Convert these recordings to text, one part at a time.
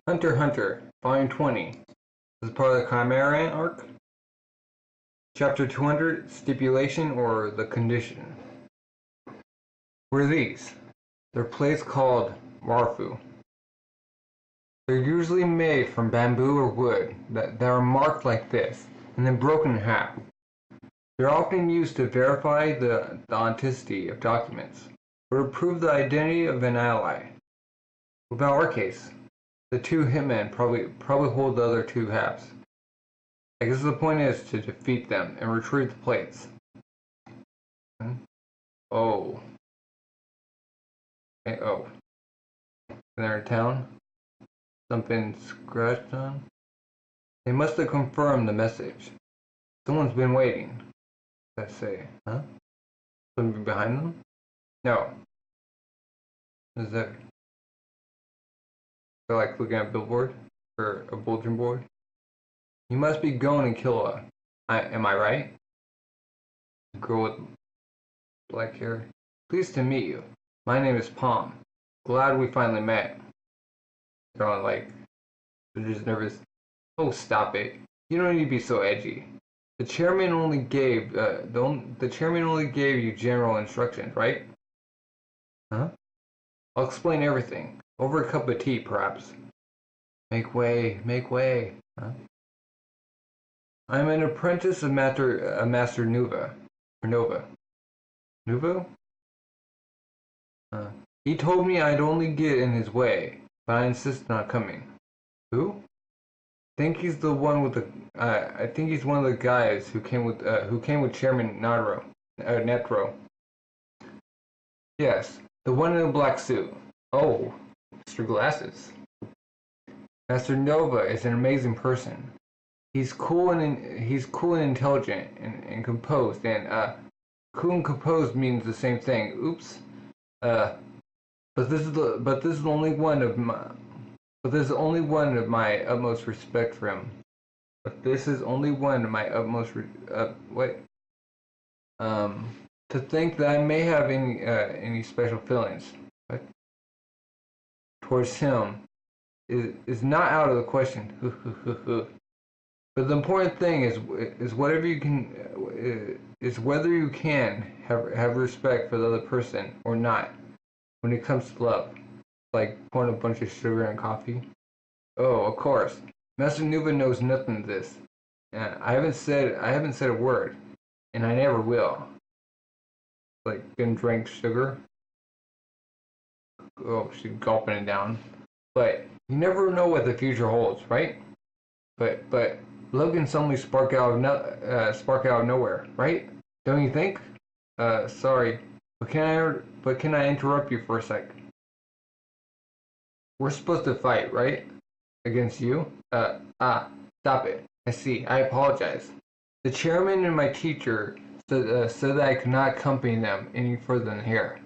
Hunter, Volume 20. This is part of the Chimera Ant Arc. Chapter 200, Stipulation or the Condition. What are these? They're plates called Warfu. They're usually made from bamboo or wood that are marked like this, and then broken in half. They're often used to verify the authenticity of documents, or to prove the identity of an ally. About our case, the two hitmen probably hold the other two halves. I guess the point is to defeat them and retrieve the plates. Oh. Okay, oh. They're in town? Something scratched on? They must have confirmed the message. Someone's been waiting. Let's say, huh? Someone behind them? No. Is there? They're like looking at a billboard? Or a bulletin board? You must be going and kill her. Am I right? Girl with black hair. Pleased to meet you. My name is Palm. Glad we finally met. They're all like, they're just nervous. Oh, stop it. You don't need to be so edgy. The chairman only gave you general instructions, right? Huh? I'll explain everything. Over a cup of tea, perhaps. Make way, make way. Huh? I'm an apprentice of Master Nova. Or Nova. Nuvo? He told me I'd only get in his way, but I insisted on coming. Who? I think he's the one with the. I think he's one of the guys who came with Chairman Netro. Yes, the one in the black suit. Oh, Mr. Glasses. Master Nova is an amazing person. He's cool and intelligent and composed. And cool and composed means the same thing. Oops. But this is only one of my utmost respect for him. To think that I may have any special feelings towards him is not out of the question. But the important thing is whether you can have respect for the other person or not when it comes to love, like pouring a bunch of sugar in coffee. Oh, of course, Master Nuva knows nothing of this. I haven't said a word, and I never will. Like, been drank sugar. Oh, she's gulping it down. But you never know what the future holds, right? But love can suddenly spark out of nowhere, right? Don't you think? Sorry, but can I interrupt you for a sec? We're supposed to fight, right? Against you? Stop it. I see. I apologize. The chairman and my teacher said that I could not accompany them any further than here.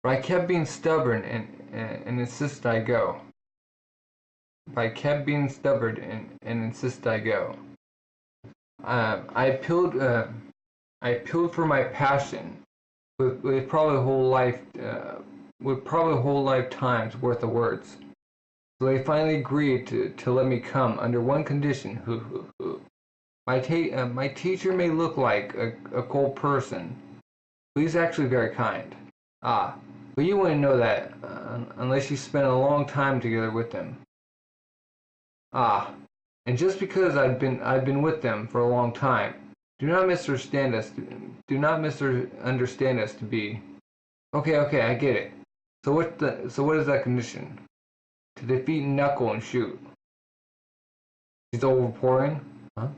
But I kept being stubborn and insisted I go. I appealed for my passion with probably a whole lifetime's worth of words. So they finally agreed to let me come under one condition. My teacher may look like a cold person, but he's actually very kind. But you wouldn't know that unless you spent a long time together with him. And just because I've been with them for a long time, do not misunderstand us to be. Okay, I get it. So what is that condition? To defeat Knuckle and shoot. He's overpouring? Huh?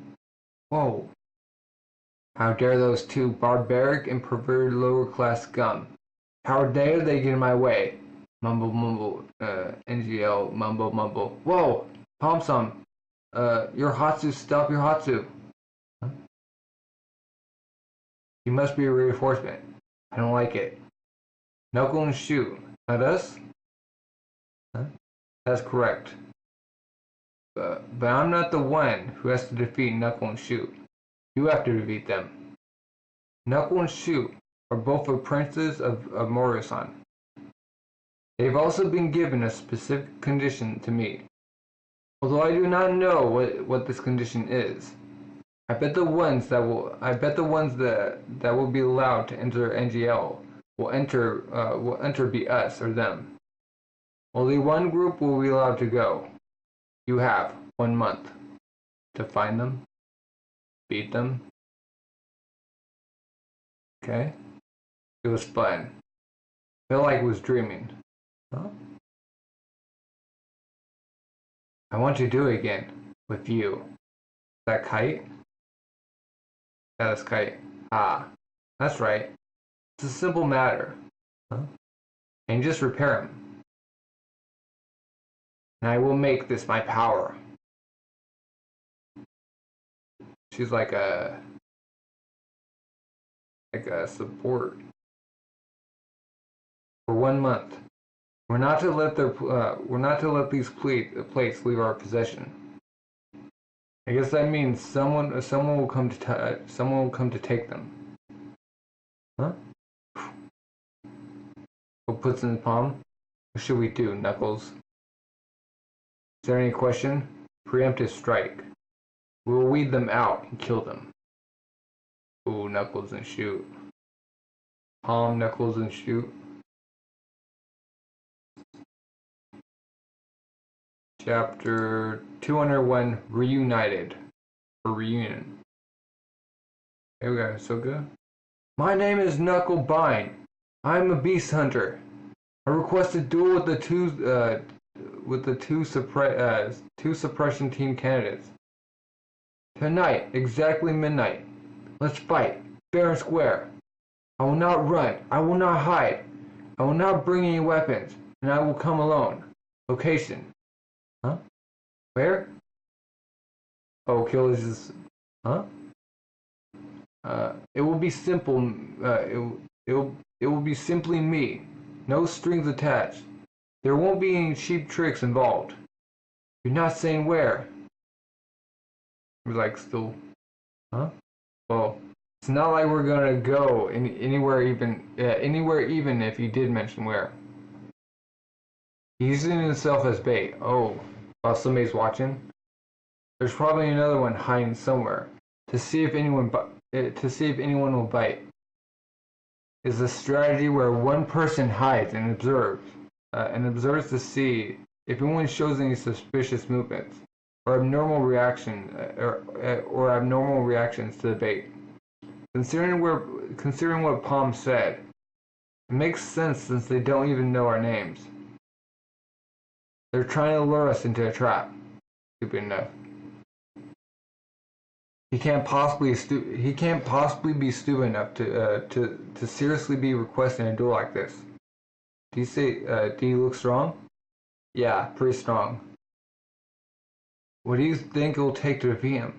Whoa. How dare those two barbaric and perverted lower class scum? How dare they get in my way? Mumble, NGL, mumble. Whoa! Palm-some. Your Hatsu, stop your Hatsu. Huh? You must be a reinforcement. I don't like it. Knuckle and shoot. Not us? Huh? That's correct. But I'm not the one who has to defeat Knuckle and Shoot. You have to defeat them. Knuckle and Shoot are both apprentices of Morisan. They've also been given a specific condition to meet. Although I do not know what this condition is. I bet the ones that will be allowed to enter NGL will enter be us or them. Only one group will be allowed to go. You have 1 month to find them, beat them. Okay? It was fun. Felt like I was dreaming. Huh? I want to do it again with you. That kite? Yeah, that's kite. Ah, that's right. It's a simple matter. Huh? And just repair him. And I will make this my power. She's like a support. For 1 month. We're not to let these plates leave our possession. I guess that means someone will come to take them. Huh? What puts in the palm? What should we do, Knuckles? Is there any question? Preemptive strike. We will weed them out and kill them. Ooh, Knuckles and shoot. Palm, Knuckles and shoot. Chapter 201, Reunited. For reunion. Here we go, so good. My name is Knucklebine. I am a beast hunter. I request a duel with the two suppression team candidates. Tonight, exactly midnight. Let's fight, fair and square. I will not run. I will not hide. I will not bring any weapons, and I will come alone. Location. Huh? Where? Oh, kill is just... Huh? It will be simple. It will be simply me. No strings attached. There won't be any cheap tricks involved. You're not saying where. We're like still... Huh? Well, it's not like we're gonna go anywhere even if you did mention where. He's using himself as bait. Oh, while somebody's watching. There's probably another one hiding somewhere to see if anyone will bite. It's a strategy where one person hides and observes to see if anyone shows any suspicious movements or abnormal reactions to the bait. Considering what Palm said, it makes sense since they don't even know our names. They're trying to lure us into a trap. Stupid enough. He can't possibly be stupid enough to seriously be requesting a duel like this. Do you look strong? Yeah, pretty strong. What do you think it will take to defeat him?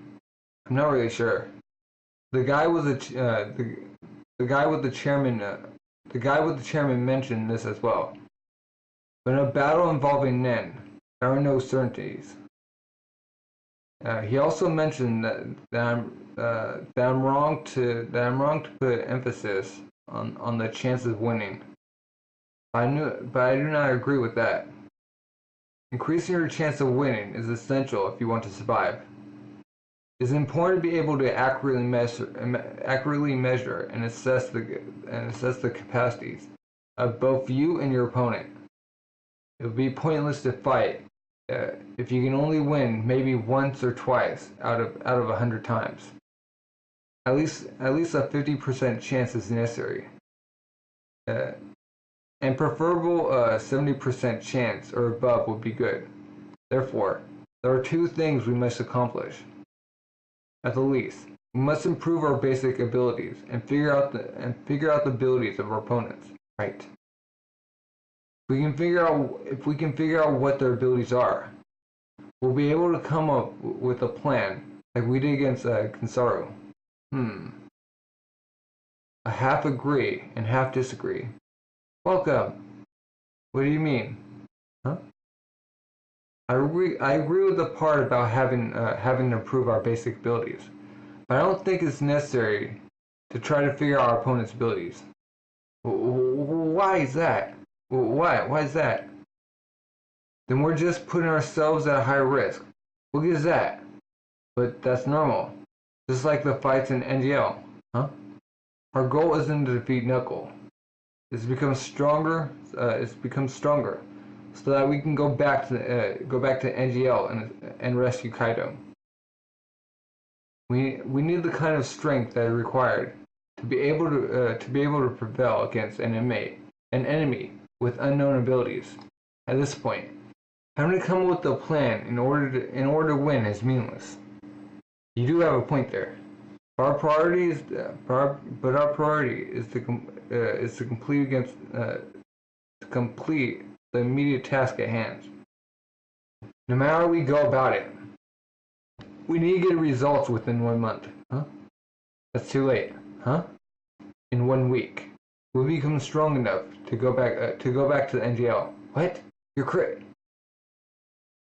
I'm not really sure. The guy with the chairman mentioned this as well. But in a battle involving Nen, there are no certainties. He also mentioned that I'm wrong to put emphasis on the chances of winning. But I do not agree with that. Increasing your chance of winning is essential if you want to survive. It is important to be able to accurately measure and assess the capacities of both you and your opponent. It would be pointless to fight if you can only win maybe once or twice out of 100 times. At least a 50% chance is necessary. And preferable 70% chance or above would be good. Therefore, there are two things we must accomplish. At the least, we must improve our basic abilities and figure out the abilities of our opponents. Right. If we can figure out what their abilities are, we'll be able to come up with a plan like we did against Kinsaru. I half agree and half disagree. Welcome. What do you mean? Huh? I agree with the part about having to improve our basic abilities, but I don't think it's necessary to try to figure out our opponent's abilities. Why is that? Why is that? Then we're just putting ourselves at a high risk What is that? But that's normal. Just like the fights in NGL. Huh? Our goal isn't to defeat Knuckle. It's become stronger. So that we can go back to NGL and rescue Kaido. We need the kind of strength that is required to be able to prevail against an enemy with unknown abilities. At this point, having to come up with a plan in order to win is meaningless. You do have a point there. Our priority is to complete the immediate task at hand. No matter how we go about it, we need to get results within 1 month. Huh? That's too late. Huh? In 1 week, we'll become strong enough to go back to the NGL. What? You're crit.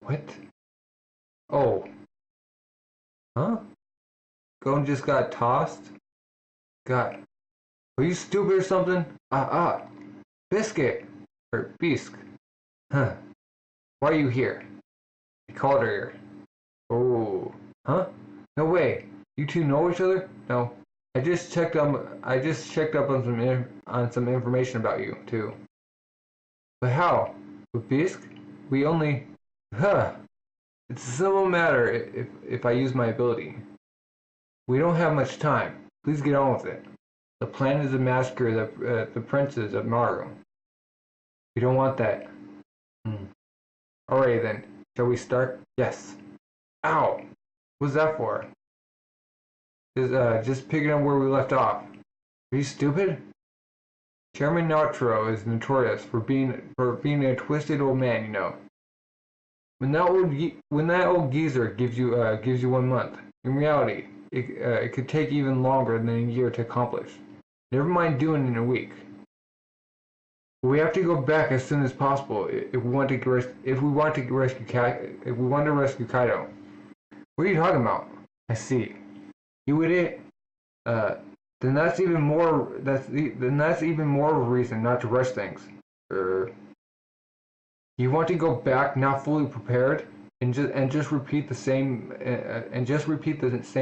What? Oh. Huh? Gon just got tossed? God. Are you stupid or something? Biscuit. Or Bisque. Huh. Why are you here? He called her here. Oh. Huh? No way. You two know each other? No. I just checked up on some information about you, too. But how? With Bisque? We only... Huh. It's a simple matter if I use my ability. We don't have much time. Please get on with it. The plan is to massacre the princes of Maru. We don't want that. Alright then. Shall we start? Yes. Ow! What's that for? Just picking up where we left off. Are you stupid? Chairman Nautro is notorious for being a twisted old man, you know. When that old geezer gives you 1 month, in reality, it could take even longer than a year to accomplish. Never mind doing it in a week. But we have to go back as soon as possible if we want to rescue Kaido. What are you talking about? I see. You idiot. Then that's even more of a reason not to rush things. You want to go back not fully prepared and just repeat the same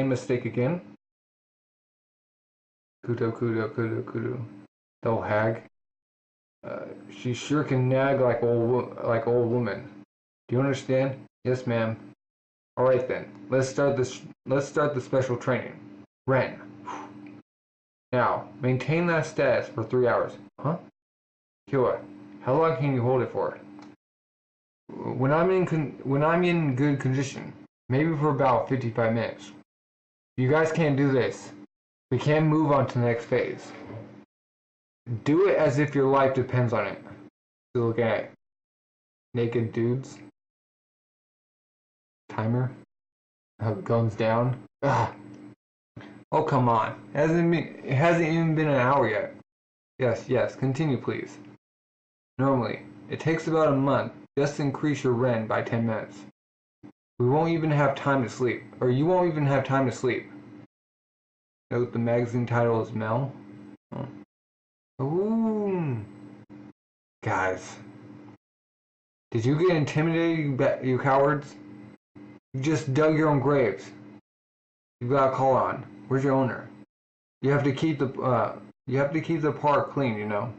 mistake again? Kudo. The old hag. She sure can nag like old woman. Do you understand? Yes, ma'am. All right then. Let's start the special training. Ren. Now, maintain that status for 3 hours. Huh? Kyoa, how long can you hold it for? When I'm in good condition, maybe for about 55 minutes. If you guys can't do this, we can't move on to the next phase. Do it as if your life depends on it. You look at naked dudes. Timer. Guns down. Ugh. Oh come on! It hasn't even been an hour yet. Yes. Continue, please. Normally, it takes about a month just to increase your Ren by 10 minutes. We won't even have time to sleep, or you won't even have time to sleep. Note the magazine title is Mel. Oh. Ooh. Guys. Did you get intimidated, you cowards? You just dug your own graves. You've got a call on. Where's your owner? You have to keep the park clean, you know.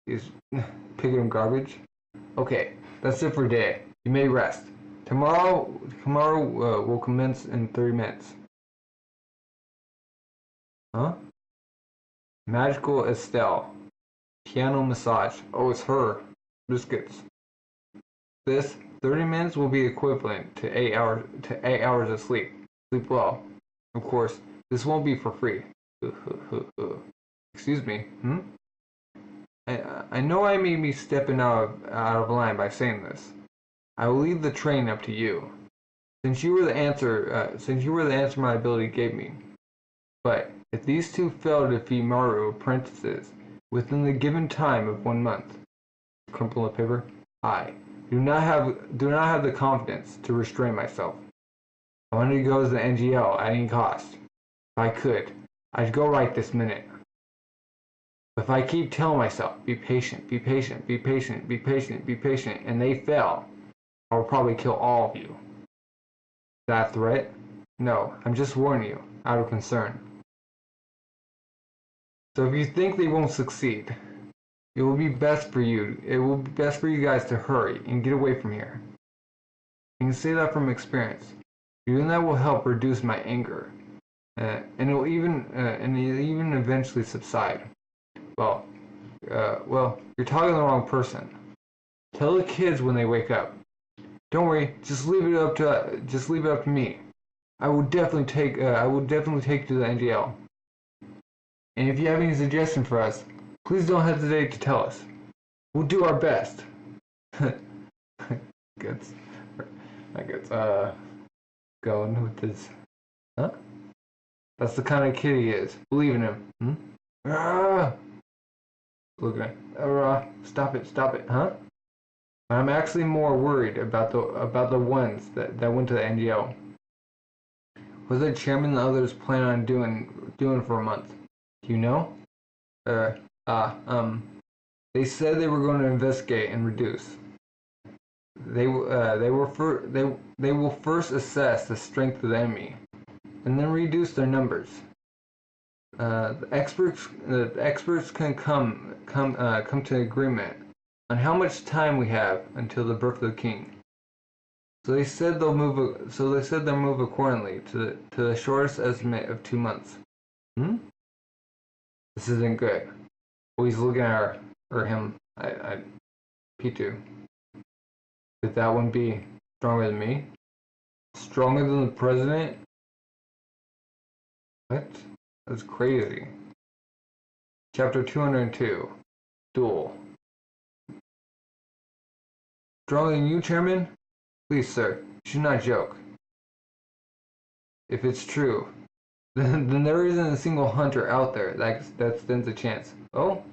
Is picking up garbage? Okay, that's it for today. You may rest. Tomorrow will commence in 30 minutes. Huh? Magical Estelle. Piano massage. Oh, it's her. Biscuits. This 30 minutes will be equivalent to 8 hours of sleep. Sleep well. Of course, this won't be for free. Excuse me. I know I may be stepping out of line by saying this. I will leave the train up to you, since you were the answer my ability gave me. But if these two fail to defeat Maru apprentices within the given time of 1 month, crumple of paper, I do not have the confidence to restrain myself. I want to go to the NGL at any cost. If I could, I'd go right this minute. But if I keep telling myself, be patient, and they fail, I will probably kill all of you. That threat? No, I'm just warning you, out of concern. So if you think they won't succeed, it will be best for you. It will be best for you guys to hurry and get away from here. You can say that from experience. Doing that will help reduce my anger, and it'll even eventually subside. Well, you're talking to the wrong person. Tell the kids when they wake up. Don't worry, just leave it up to me. I will definitely take you to the NGL. And if you have any suggestions for us, please don't hesitate to tell us. We'll do our best. Good. I guess, going with this. Huh? That's the kind of kid he is. Believe in him. Look at him. Stop it, huh? I'm actually more worried about the ones that went to the NGO. What the chairman and the others plan on doing for a month? Do you know? They said they were going to investigate and reduce. They will first assess the strength of the enemy, and then reduce their numbers. The experts can come to agreement on how much time we have until the birth of the king. So they said they'll move accordingly to the shortest estimate of 2 months. This isn't good. Oh, he's looking at her or him. P2. Could that one be stronger than me? Stronger than the president? What? That's crazy. Chapter 202. Duel. Stronger than you, Chairman? Please, sir, you should not joke. If it's true, then there isn't a single hunter out there that stands a chance. Oh,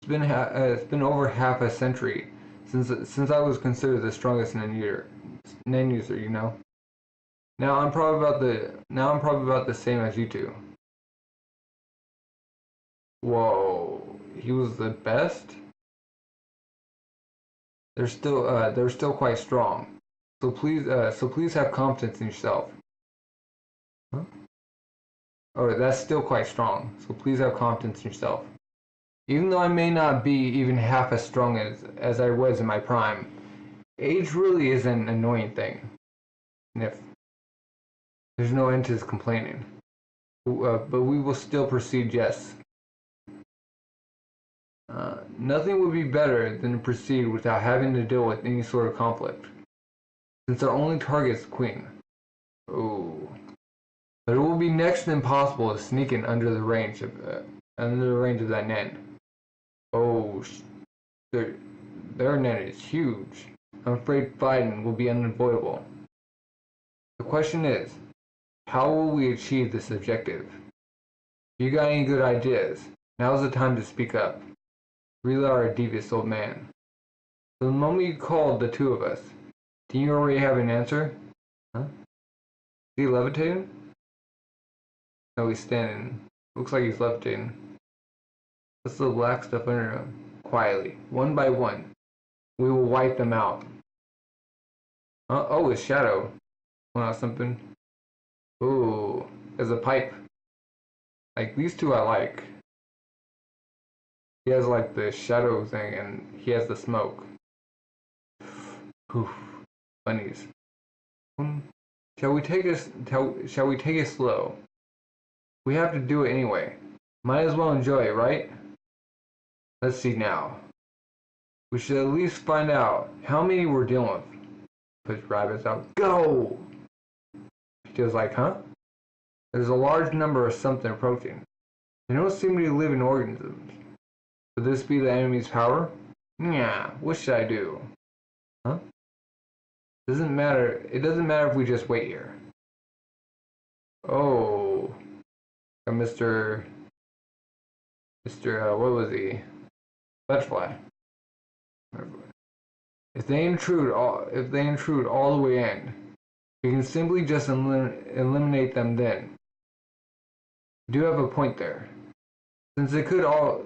it's been over half a century since I was considered the strongest nen user, you know. Now I'm probably about the same as you two. Whoa, he was the best? They're still quite strong. So please have confidence in yourself. Huh? Oh, that's still quite strong. So please have confidence in yourself. Even though I may not be even half as strong as I was in my prime, age really is an annoying thing. And if there's no end to his complaining, but we will still proceed, yes. Nothing would be better than to proceed without having to deal with any sort of conflict, since our only target is the queen. Oh, but it will be next to impossible to sneak in under the range of that net. Oh, their net is huge. I'm afraid fighting will be unavoidable. The question is, how will we achieve this objective? If you got any good ideas, now's the time to speak up. Really are a devious old man. So the moment you called the two of us, do you already have an answer? Huh? Is he levitating? No, he's standing. Looks like he's levitating. What's the black stuff under him? Quietly, one by one, we will wipe them out. Oh, his shadow. Want something? Ooh, there's a pipe. Like, these two I like. He has like the shadow thing and he has the smoke. Whew. Bunnies. Shall we take it slow? We have to do it anyway. Might as well enjoy it, right? Let's see now. We should at least find out how many we're dealing with. Push rabbits out. Go! He was like, huh? There's a large number of something approaching. They don't seem to be living organisms. Could this be the enemy's power? Yeah, what should I do? Huh? It doesn't matter if we just wait here. Oh. Mr. What was he? Butterfly. If they intrude all the way in, we can simply just eliminate them then. You do have a point there. Since it could also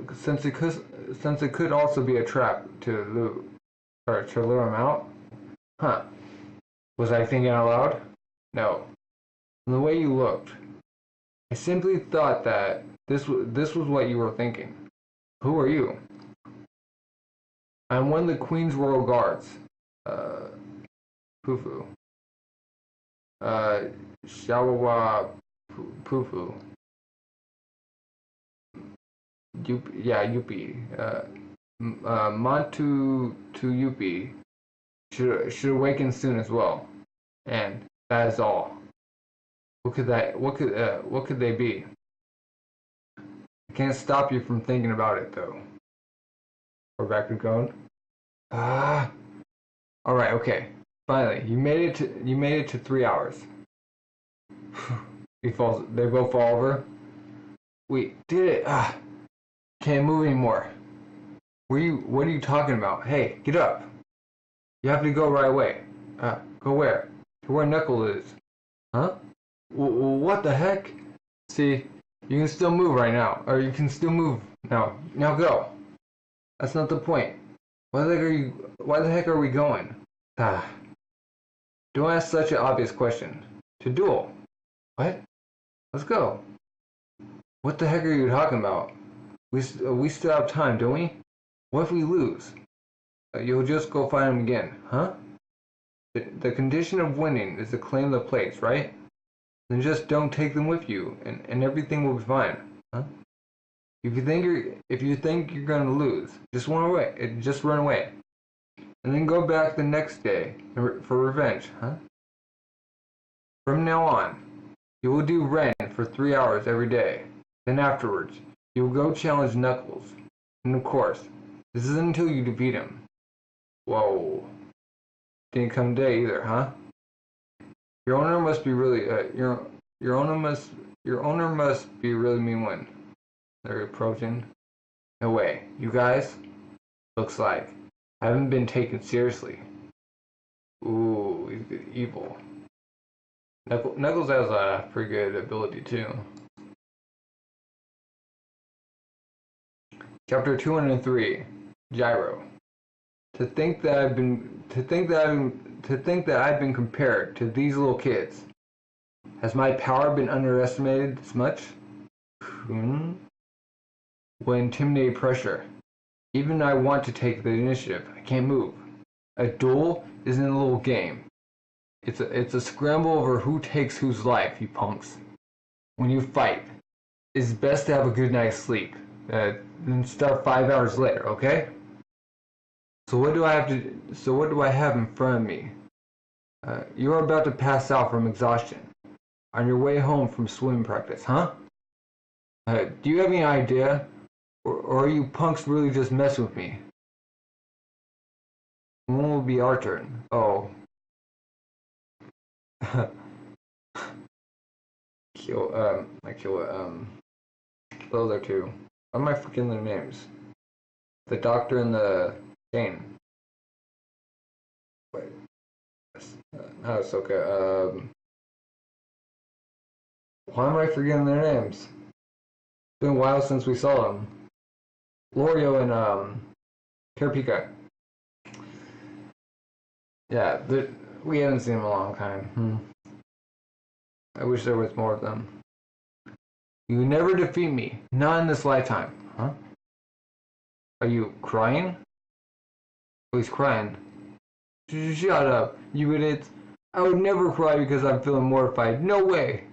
be a trap to lure him out. Huh. Was I thinking out loud? No. From the way you looked, I simply thought that this was what you were thinking. Who are you? I'm one of the Queen's Royal Guards. Pufu. Shawawa Pufu. Yuppie. Montu to Yuppie should awaken soon as well. And that is all. What could they be? I can't stop you from thinking about it though. We're back to going. Alright, okay. Finally, you made it to 3 hours. They both fall over. We did it. Can't move anymore. What are you talking about? Hey, get up. You have to go right away. Go where? To where Knuckles is. Huh? What the heck? See, you can still move right now. Or you can still move now. Now go. That's not the point. Why the heck are we going? Don't ask such an obvious question. To duel. What? Let's go. What the heck are you talking about? We still have time, don't we? What if we lose? You'll just go find him again, huh? The condition of winning is to claim the plates, right? Then just don't take them with you, and everything will be fine, huh? If you think you're gonna lose, just run away, and then go back the next day for revenge, huh? From now on, you will do Ren for 3 hours every day. Then afterwards, you will go challenge Knuckles, and of course, this is until you defeat him. Whoa! Didn't come today either, huh? Your owner must be really your owner must be a really mean one. They're approaching. No way. You guys? Looks like haven't been taken seriously. Ooh, he's evil. Knuckles has a pretty good ability too. Chapter 203, Gyro. To think that I've been compared to these little kids. Has my power been underestimated this much? What intimidating pressure. Even I want to take the initiative. I can't move. A duel isn't a little game. It's a scramble over who takes whose life, you punks. When you fight, it's best to have a good night's sleep. Then start 5 hours later, okay? So what do I have in front of me? You are about to pass out from exhaustion. On your way home from swimming practice, huh? Do you have any idea? Or are you punks really just messing with me? When will be our turn? Oh. Those are two. Why am I forgetting their names? The doctor and the Shane. Wait. No, it's okay. Why am I forgetting their names? It's been a while since we saw them. Lorio and Karapika. Yeah, we haven't seen them in a long time. I wish there was more of them. You never defeat me. Not in this lifetime. Huh? Are you crying? Oh, he's crying. Shut up, you idiots. I would never cry because I'm feeling mortified. No way.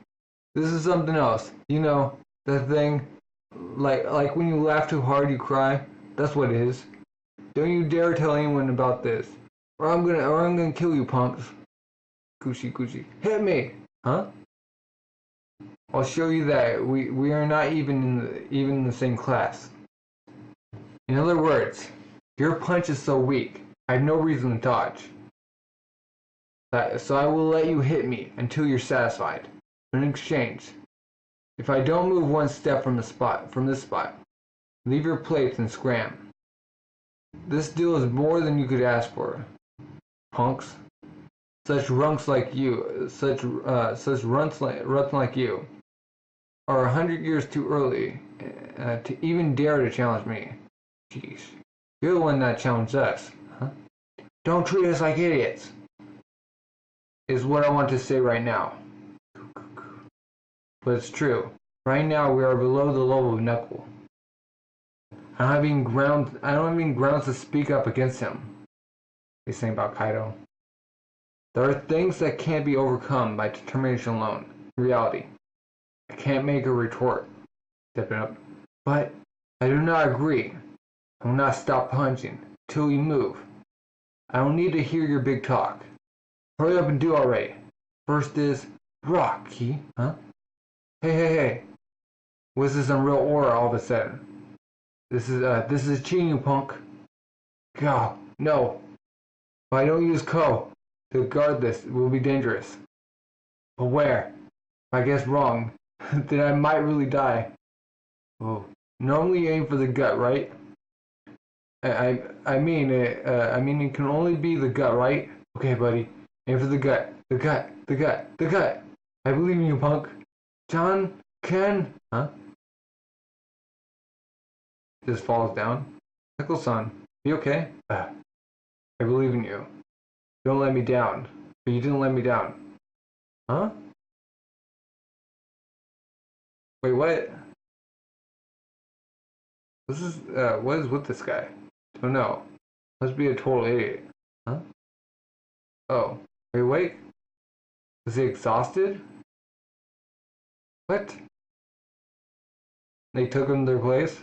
This is something else. You know, that thing. Like when you laugh too hard, you cry. That's what it is. Don't you dare tell anyone about this. Or I'm gonna kill you, punks. Coochie. Hit me! Huh? I'll show you that we are not even in the same class. In other words, your punch is so weak, I have no reason to dodge. So I will let you hit me until you're satisfied. In exchange, if I don't move one step from this spot, leave your plates and scram. This deal is more than you could ask for, punks. Such runts like you, such runts like you, are 100 years too early to even dare to challenge me. Jeez, you're the one that challenged us, huh? Don't treat us like idiots. is what I want to say right now. But it's true. Right now we are below the level of Knuckle. I don't have any grounds to speak up against him. He's saying about Kaido. There are things that can't be overcome by determination alone. In reality, I can't make a retort. Stepping up. But I do not agree. I will not stop punching till you move. I don't need to hear your big talk. Hurry up and do already. First is Rocky, huh? Hey. What's this unreal aura all of a sudden? This is cheating, you punk. God, no. If I don't use Ko to guard this, it will be dangerous. But where? If I guess wrong, then I might really die. Oh, normally you aim for the gut, right? I mean it can only be the gut, right? Okay, buddy. Aim for the gut. The gut. I believe in you, punk. John, Ken, huh? Just falls down. Pickle-san, you okay? I believe in you. Don't let me down. But you didn't let me down. Huh? Wait, what? What is with this guy? Don't know. Must be a total idiot. Huh? Oh, are you awake? Was he exhausted? What? They took him to their place?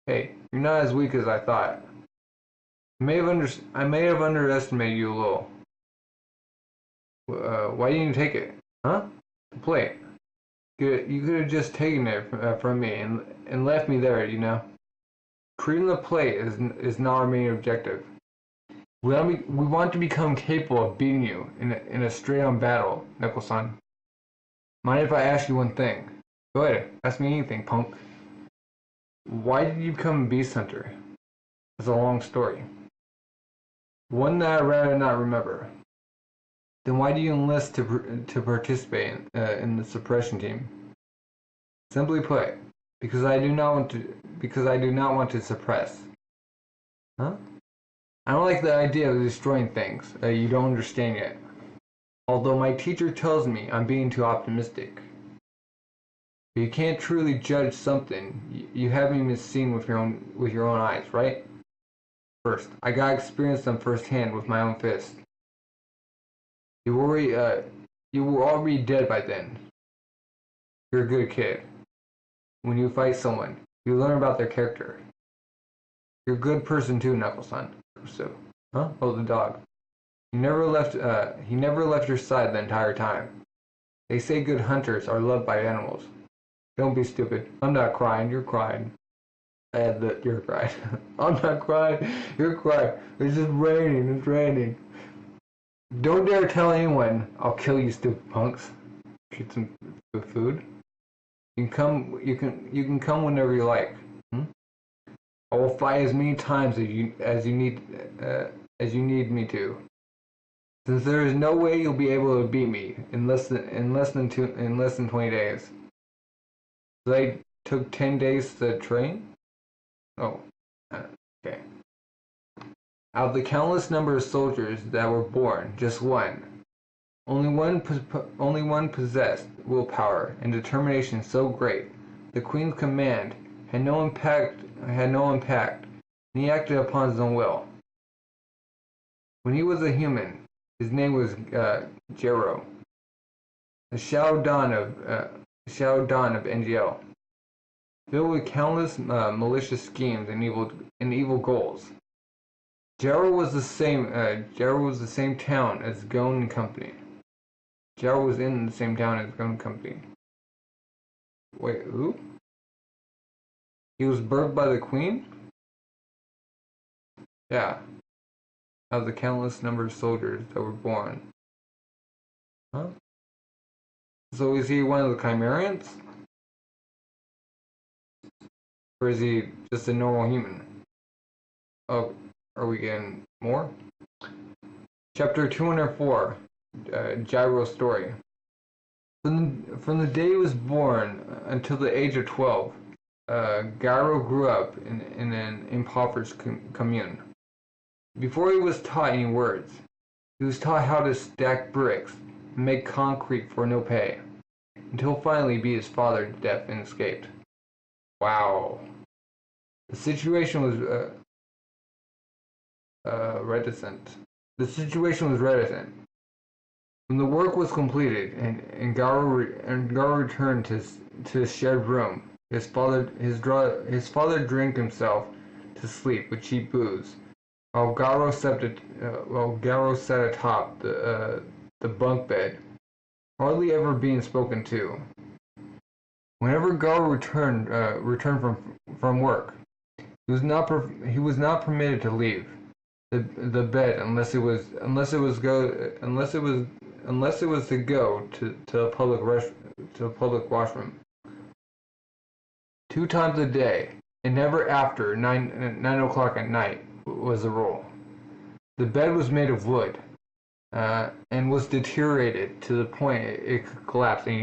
Hey, you're not as weak as I thought. I may have underestimated you a little. Why didn't you take it? Huh? The plate. You could have just taken it from me and left me there, you know. Creating the plate is not our main objective. We want to become capable of beating you in a straight-on battle, Knuckle-san. Mind if I ask you one thing? Go ahead, ask me anything, punk. Why did you become a beast hunter? It's a long story. One that I'd rather not remember. Then why do you enlist to participate in the suppression team? Simply put, because I do not want to suppress. Huh? I don't like the idea of destroying things that you don't understand yet. Although my teacher tells me I'm being too optimistic. But you can't truly judge something you haven't even seen with your own eyes, right? First, I gotta experience them firsthand with my own fist. You were already dead by then. You're a good kid. When you fight someone, you learn about their character. You're a good person too, Knuckle-san. So, huh? Oh, the dog. He never left your side the entire time. They say good hunters are loved by animals. Don't be stupid. I'm not crying. You're crying. You're crying. I'm not crying. You're crying. It's just raining. It's raining. Don't dare tell anyone. I'll kill you, stupid punks. Shoot some food. You can come whenever you like. I will fight as many times as you need me to. Since there is no way you'll be able to beat me in less than 20 days. They took 10 days to train? Oh, okay. Out of the countless number of soldiers that were born, just one. Only one possessed willpower and determination so great. The Queen's command had no impact, and he acted upon his own will. When he was a human, his name was Gyro. The shadow dawn of NGL, filled with countless malicious schemes and evil goals. Gyro was the same town as Gon and Company. Gyro was in the same town as Gon and Company. Wait, who? He was birthed by the Queen? Yeah. Of the countless number of soldiers that were born. Huh? So is he one of the Chimera Ants? Or is he just a normal human? Oh, are we getting more? Chapter 204, Gyro's story. From the day he was born until the age of 12, Gyro grew up in an impoverished commune. Before he was taught any words, He was taught how to stack bricks and make concrete for no pay, until finally beat his father to death and escaped. Wow. The situation was reticent. The situation was reticent. When the work was completed and Gyro returned to his shared room, his father drank himself to sleep with cheap booze, while Gyro sat atop the bunk bed, hardly ever being spoken to. Whenever Gyro returned from work, he was not permitted to leave the bed unless it was to go to a public washroom 2 times a day, and never after 9 o'clock at night was the rule. The bed was made of wood, and was deteriorated to the point it could collapse at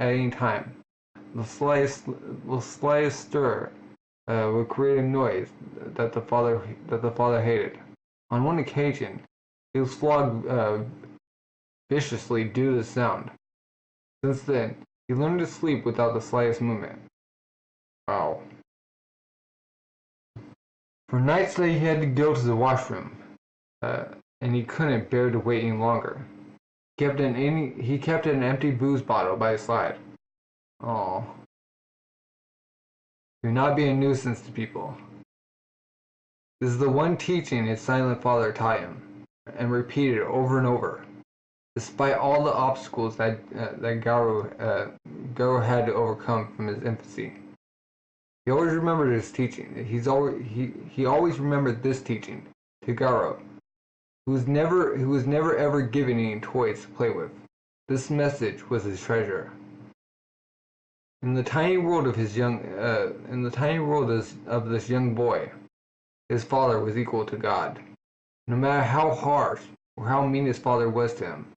any time. The slightest stir would create a noise that the father hated. On one occasion, he was flogged viciously due to the sound. Since then, he learned to sleep without the slightest movement. Wow. For nights that he had to go to the washroom, and he couldn't bear to wait any longer, he kept an empty booze bottle by his side. Oh. Do not be a nuisance to people. This is the one teaching his silent father taught him, and repeated over and over, despite all the obstacles that Gyro had to overcome from his infancy. He always remembered his teaching. He always remembered this teaching to Gyro, who was never ever given any toys to play with. This message was his treasure. In the tiny world of this young boy, his father was equal to God. No matter how harsh or how mean his father was to him,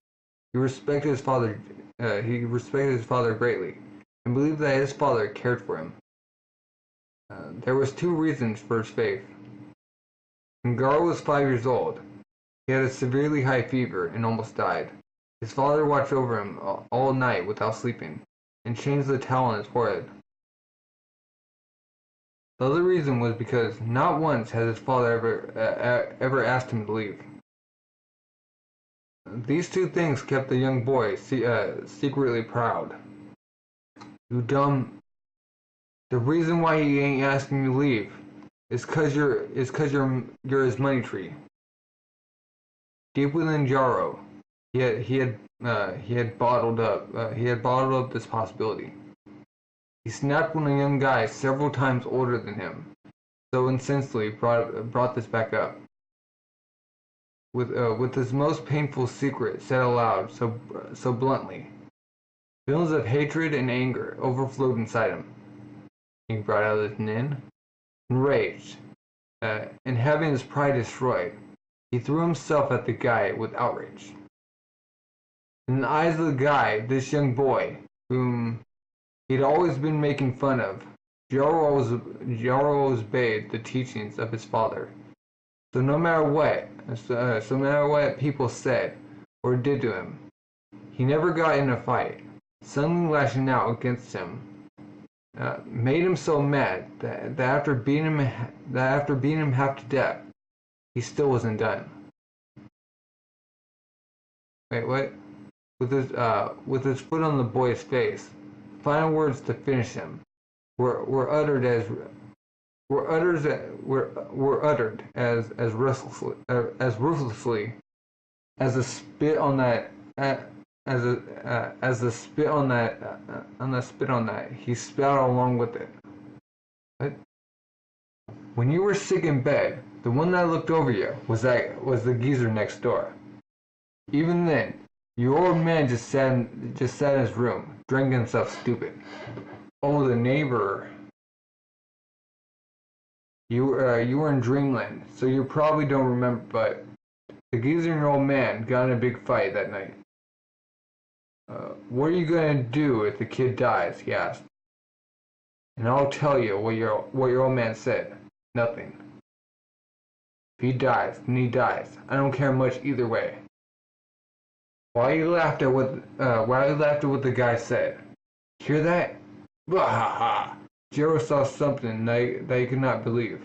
he respected his father. He respected his father greatly, and believed that his father cared for him. There was 2 reasons for his faith. When Gyro was 5 years old, he had a severely high fever and almost died. His father watched over him all night without sleeping, and changed the towel on his forehead. The other reason was because not once had his father ever asked him to leave. These 2 things kept the young boy secretly proud. You dumb. The reason why he ain't asking you to leave is 'cause you're his money tree. Deep within Gyro, he had bottled up this possibility. He snapped when a young guy several times older than him so insensely brought this back up. With his most painful secret said aloud so bluntly, feelings of hatred and anger overflowed inside him. He brought out his nin, enraged, and having his pride destroyed, he threw himself at the guy with outrage. In the eyes of the guy, this young boy, whom he'd always been making fun of, Gyro obeyed the teachings of his father. So no matter what people said or did to him, he never got in a fight. Suddenly lashing out against him made him so mad that after beating him half to death, he still wasn't done. Wait, what? With his foot on the boy's face, final words to finish him were uttered as ruthlessly as the spit on that he spat along with it. What? When you were sick in bed, the one that looked over you was the geezer next door. Even then, your old man just sat in his room, drank himself stupid. Oh, the neighbor. You were in dreamland, so you probably don't remember, but the geezer and your old man got in a big fight that night. What are you gonna do if the kid dies? He asked. And I'll tell you what your old man said. Nothing. If he dies, then he dies. I don't care much either way. while he laughed at what the guy said. Hear that? Bah! Gyro saw something that he could not believe.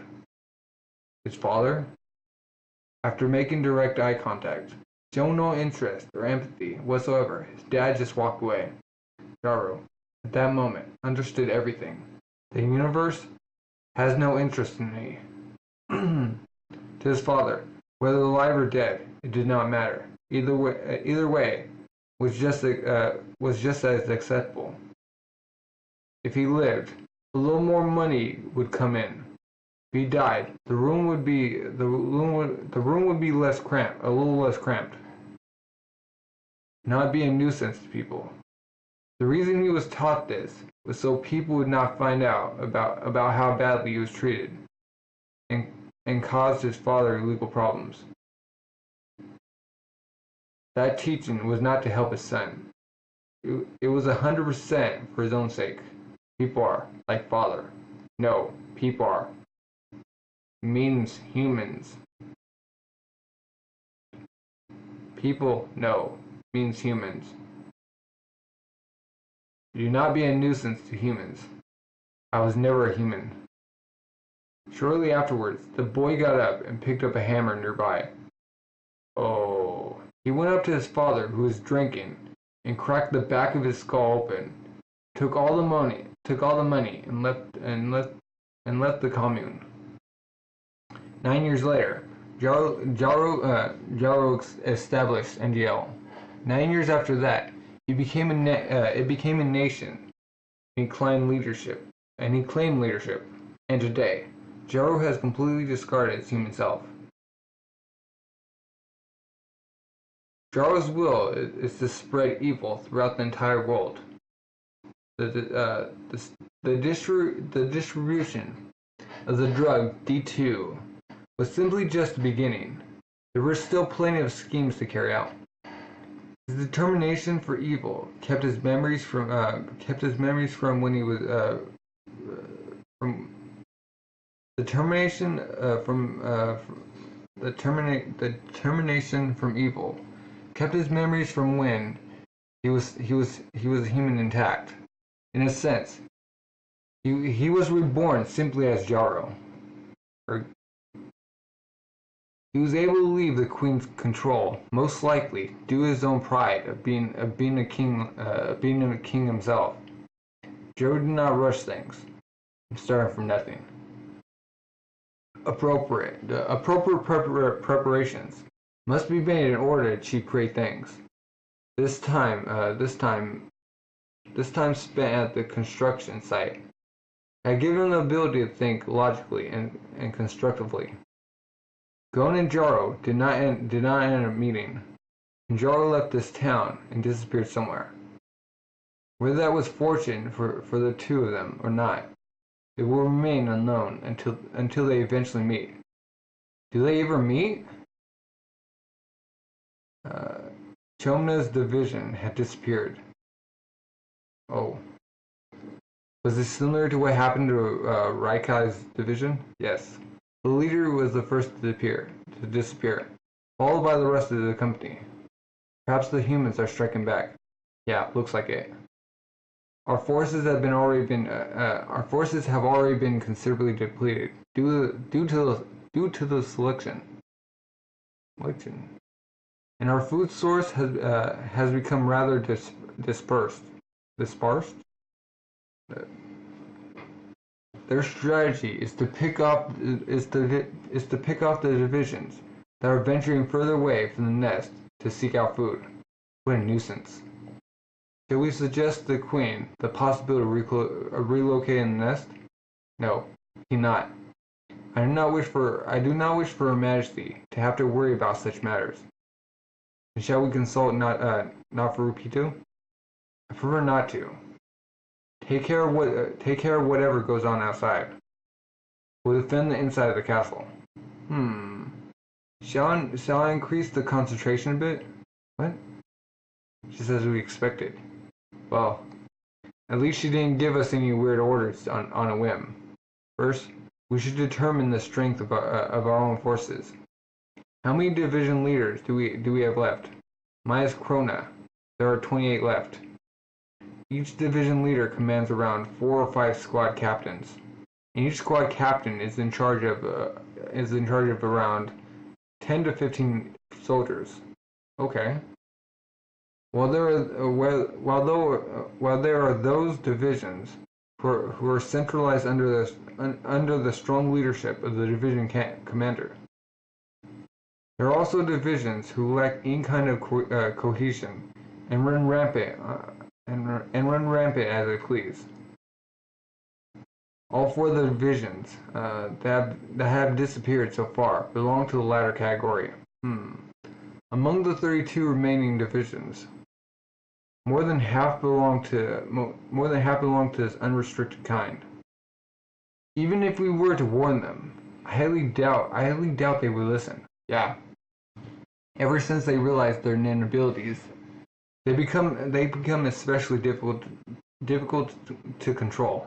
His father? After making direct eye contact, showing no interest or empathy whatsoever, his dad just walked away. Gyro, at that moment, understood everything. The universe has no interest in me. To his father, whether alive or dead, it did not matter. Either way was just as acceptable. If he lived, a little more money would come in. If he died, the room would be a little less cramped. Not be a nuisance to people. The reason he was taught this was so people would not find out about how badly he was treated, and caused his father legal problems. That teaching was not to help his son. It was 100% for his own sake. People are like father. No, people are. Means humans. People, no, means humans. Do not be a nuisance to humans. I was never a human. Shortly afterwards, the boy got up and picked up a hammer nearby. Oh. He went up to his father, who was drinking, and cracked the back of his skull open. Took all the money, and left the commune. 9 years later, Gyro established NGL. 9 years after that, it became a nation. He claimed leadership. And today, Gyro has completely discarded its human self. Gyro's will is to spread evil throughout the entire world. The distribution of the drug D2 was simply just the beginning. There were still plenty of schemes to carry out. His determination for evil kept his memories from when he was from determination from evil kept his memories from when he was a human intact. In a sense, he was reborn simply as Gyro. He was able to leave the Queen's control, most likely due to his own pride of being a king himself. Gyro did not rush things, starting from nothing. Appropriate preparations must be made in order to achieve great things. This time spent at the construction site had given him the ability to think logically and constructively. Gon and Gyro did not end a meeting, and Gyro left this town and disappeared somewhere. Whether that was fortune for the two of them or not, it will remain unknown until they eventually meet. Do they ever meet? Chomna's division had disappeared. Oh. Was this similar to what happened to Raikai's division? Yes. The leader was the first to disappear, followed by the rest of the company. Perhaps the humans are striking back. Yeah, looks like it. Our forces have already been considerably depleted due to the selection. And our food source has become rather dispersed. Their strategy is to pick off the divisions that are venturing further away from the nest to seek out food. What a nuisance! Shall we suggest to the Queen the possibility of relocating the nest? No, he not. I do not wish for Her Majesty to have to worry about such matters. And shall we consult not for Rupito? I prefer not to. Take care of whatever goes on outside. We'll defend the inside of the castle. Shall I increase the concentration a bit? What? Just as we expected. Well, at least she didn't give us any weird orders on a whim. First, we should determine the strength of our own forces. How many division leaders do we have left? minus Krona. There are 28 left. Each division leader commands around 4 or 5 squad captains, and each squad captain is in charge of around 10 to 15 soldiers. Okay. While there are those divisions who are centralized under the strong leadership of the division commander, there are also divisions who lack any kind of cohesion and run rampant as they please. All 4 of the divisions that have disappeared so far belong to the latter category. Among the 32 remaining divisions, more than half belong to this unrestricted kind. Even if we were to warn them, I highly doubt they would listen. Yeah. Ever since they realize their abilities, they become especially difficult to control.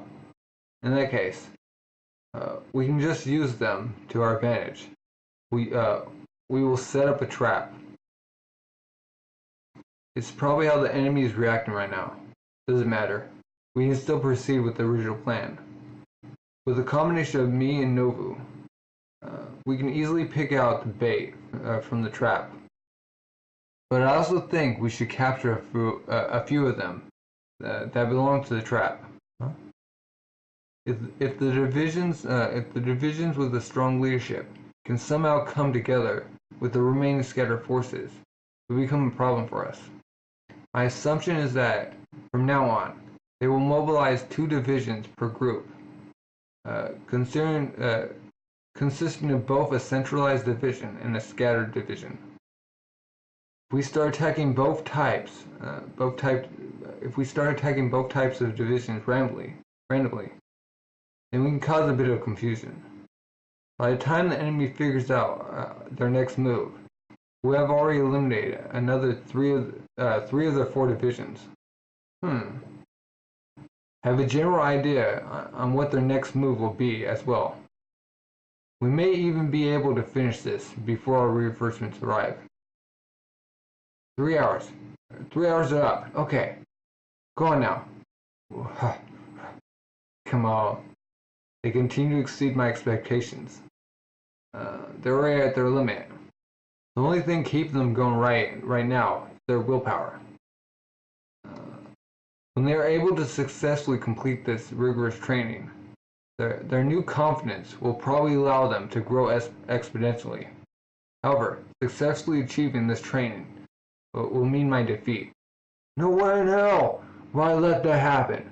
In that case, we can just use them to our advantage. We will set up a trap. It's probably how the enemy is reacting right now. Doesn't matter. We can still proceed with the original plan. With a combination of me and Novu, we can easily pick out the bait from the trap. But I also think we should capture a few of them that belong to the trap. Huh? If the divisions with a strong leadership can somehow come together with the remaining scattered forces, it will become a problem for us. My assumption is that from now on, they will mobilize 2 divisions per group, consisting of both a centralized division and a scattered division. If we start attacking both types of divisions randomly, then we can cause a bit of confusion. By the time the enemy figures out their next move, we have already eliminated another 3 of their 4 divisions. Have a general idea on what their next move will be as well. We may even be able to finish this before our reinforcements arrive. 3 hours. 3 hours are up. Okay. Go on now. Come on. They continue to exceed my expectations. They're already at their limit. The only thing keeping them going right now is their willpower. When they are able to successfully complete this rigorous training, their new confidence will probably allow them to grow exponentially. However, successfully achieving this training will mean my defeat. No way in hell! Why let that happen?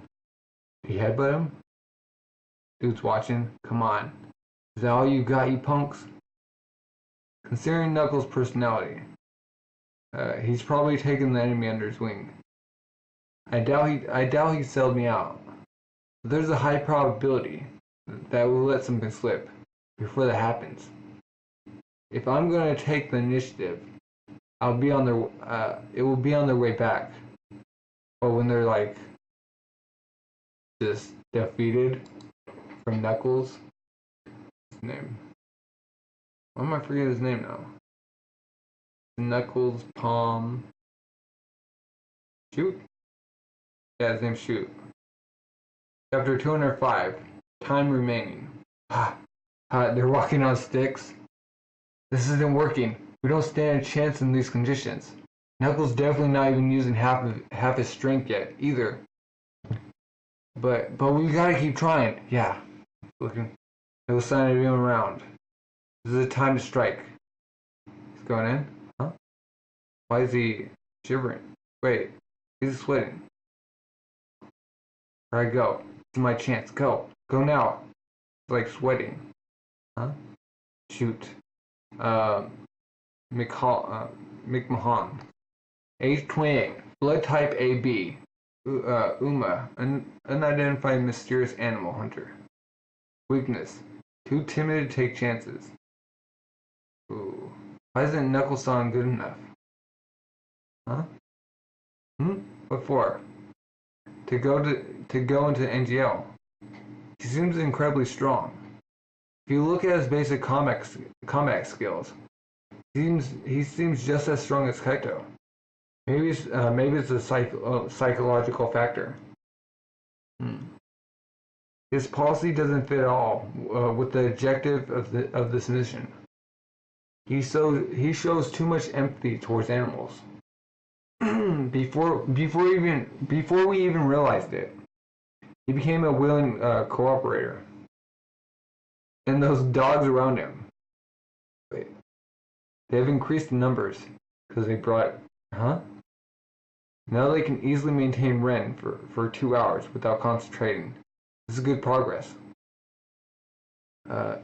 Did he headbutt him? Dude's watching. Come on. Is that all you got, you punks? Considering Knuckles' personality, he's probably taken the enemy under his wing. I doubt he sold me out. But there's a high probability that we'll let something slip before that happens. If I'm going to take the initiative, it will be on their way back. Or when they're like just defeated from Knuckles. His name. Why am I forgetting his name now? Knuckles, Palm. Shoot? Yeah, his name's Shoot. Chapter 205. Time remaining. They're walking on sticks. This isn't working. We don't stand a chance in these conditions. Knuckles definitely not even using half his strength yet, either. But we gotta keep trying. Yeah. Looking. No sign of him around. This is the time to strike. He's going in? Huh? Why is he shivering? Wait. He's sweating. Alright, go. This is my chance. Go. Go now. It's like sweating. Huh? Shoot. McMahon. Age 28. Blood type AB. Uma. Unidentified mysterious animal hunter. Weakness. Too timid to take chances. Ooh. Why isn't Knuckles-san good enough? Huh? What for? To go into NGL. He seems incredibly strong. If you look at his basic combat skills, he seems just as strong as Kaito. Maybe it's a psychological factor. His policy doesn't fit at all with the objective of this mission. He shows too much empathy towards animals. before we even realized it, he became a willing cooperator. And those dogs around him, wait, they have increased in numbers because they brought, huh? Now they can easily maintain Ren for 2 hours without concentrating. This is good progress.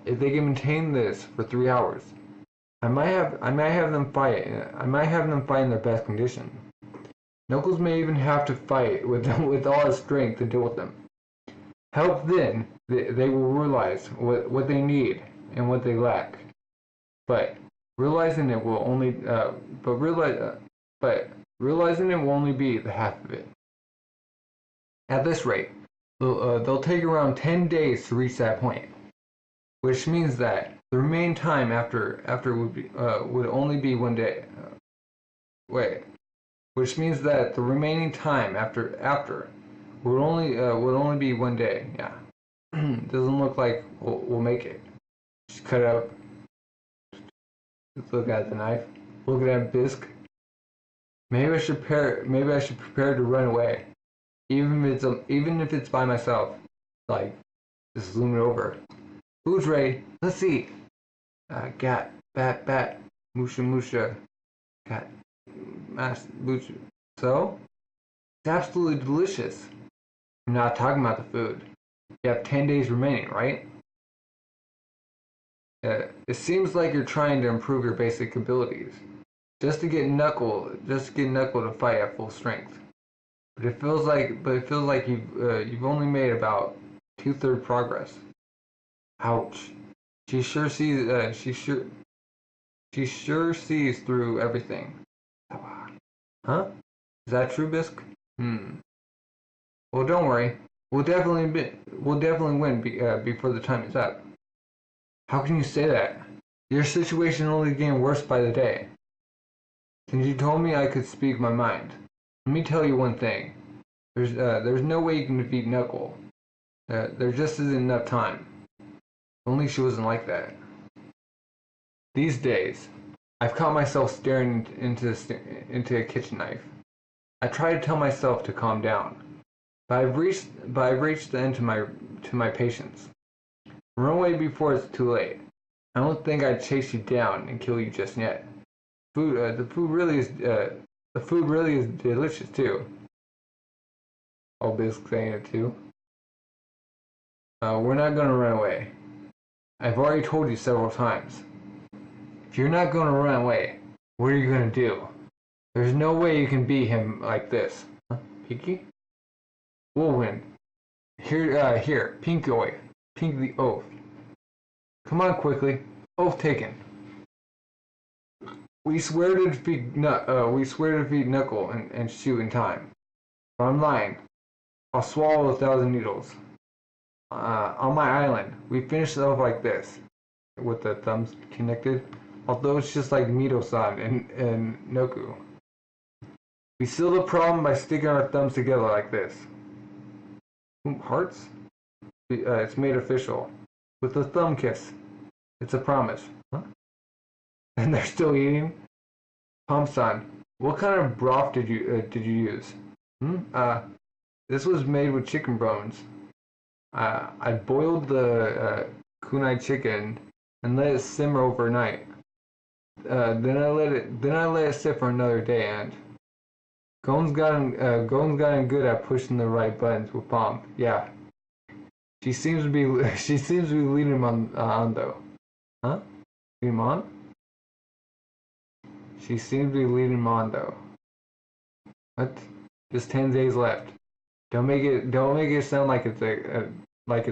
If they can maintain this for 3 hours, I might have them fight. I might have them fight in their best condition. Knuckles may even have to fight with all his strength to deal with them. Help then, they will realize what they need and what they lack. But realizing it will only be the half of it. At this rate, they'll take around 10 days to reach that point, which means that the remaining time after would only be 1 day. Which means that the remaining time after would only be 1 day. Yeah, doesn't look like we'll make it. Just cut out. Let's look at the knife. Look at that bisque. Maybe I should prepare to run away, even if it's by myself. Like, just zoom it over. Food's ready. Let's see. Gat, bat, musha, cat, mass, musha. So, it's absolutely delicious. I'm not talking about the food. You have 10 days remaining, right? It seems like you're trying to improve your basic abilities, just to get Knuckle to fight at full strength. But it feels like you've only made about 2/3 progress. Ouch. She sure sees through everything. Huh? Is that true, Bisque? Well, don't worry. We'll definitely win before the time is up. How can you say that? Your situation only getting worse by the day. Since you told me I could speak my mind, let me tell you one thing. There's no way you can defeat Knuckle. There just isn't enough time. Only she wasn't like that. These days, I've caught myself staring into a kitchen knife. I try to tell myself to calm down, but I've reached the end to my patience. Run away before it's too late. I don't think I'd chase you down and kill you just yet. The food really is delicious too. Oh, Bisque saying it too. We're not gonna run away. I've already told you several times. If you're not gonna run away, what are you gonna do? There's no way you can beat him like this. Huh? Pinky? We'll win. Here, Pink the oath. Come on, quickly. Oath taken. We swear to defeat Knuckle and shoot in time. But I'm lying. I'll swallow 1,000 needles. On my island, we finish it off like this, with the thumbs connected. Although it's just like Mido-san and Noku. We seal the problem by sticking our thumbs together like this. Hearts? It's made official. With a thumb kiss. It's a promise. Huh? And they're still eating? Palm-san, what kind of broth did you use? This was made with chicken bones. I boiled the kunai chicken and let it simmer overnight. Then I let it sit for another day, and Gon's gotten good at pushing the right buttons with Palm. Yeah, she seems to be leading him on though. Huh? Leading him on? She seems to be leading him on though. What? Just 10 days left. Don't make it sound like it's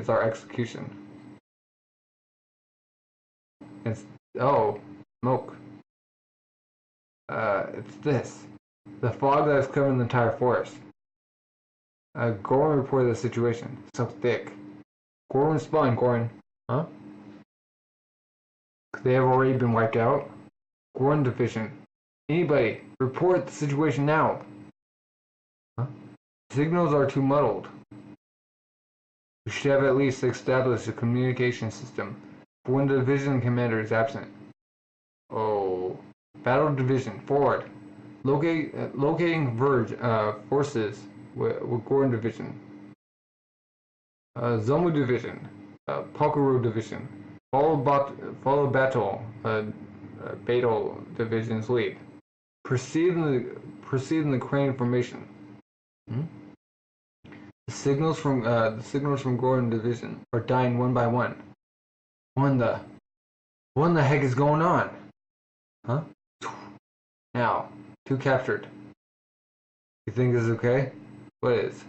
our execution. It's smoke. It's this. The fog that is covering the entire forest. Goran reported the situation. So thick. Goran spawned, Goran. Huh? They have already been wiped out? Goran deficient. Anybody, report the situation now. Huh? Signals are too muddled. We should have at least established a communication system for when the division commander is absent. Oh. Battle division, forward. Locating Verge forces with Gordon division. Zomu division. Pokoro division. Follow battle. Battle division's lead. Proceed in the crane formation. Hmm? The signals from Gordon division are dying one by one. What in the heck is going on? Huh? Now, 2 captured. You think this is okay? What is?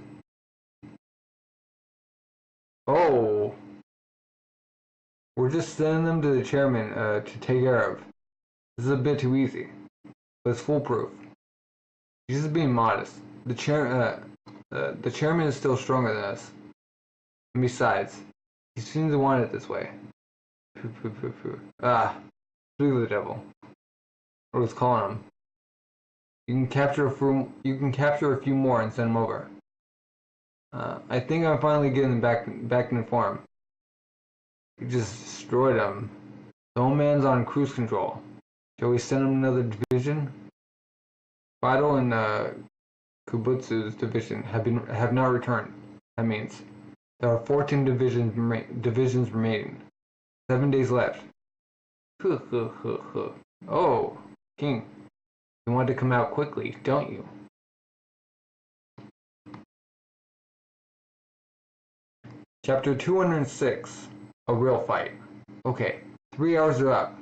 Oh, we're just sending them to the chairman to take care of. This is a bit too easy, but it's foolproof. He's just being modest. The chairman is still stronger than us. And besides, he seems to want it this way. Ah, screw the devil. What was calling him? You can capture a few more and send them over. I think I'm finally getting them back in form. You just destroyed them. The old man's on cruise control. Shall we send him another division? Vital and Kubutsu's division have not returned. That means there are 14 divisions remaining. 7 days left. Oh, King, you want to come out quickly, don't you? Chapter 206, a real fight. Okay, 3 hours are up.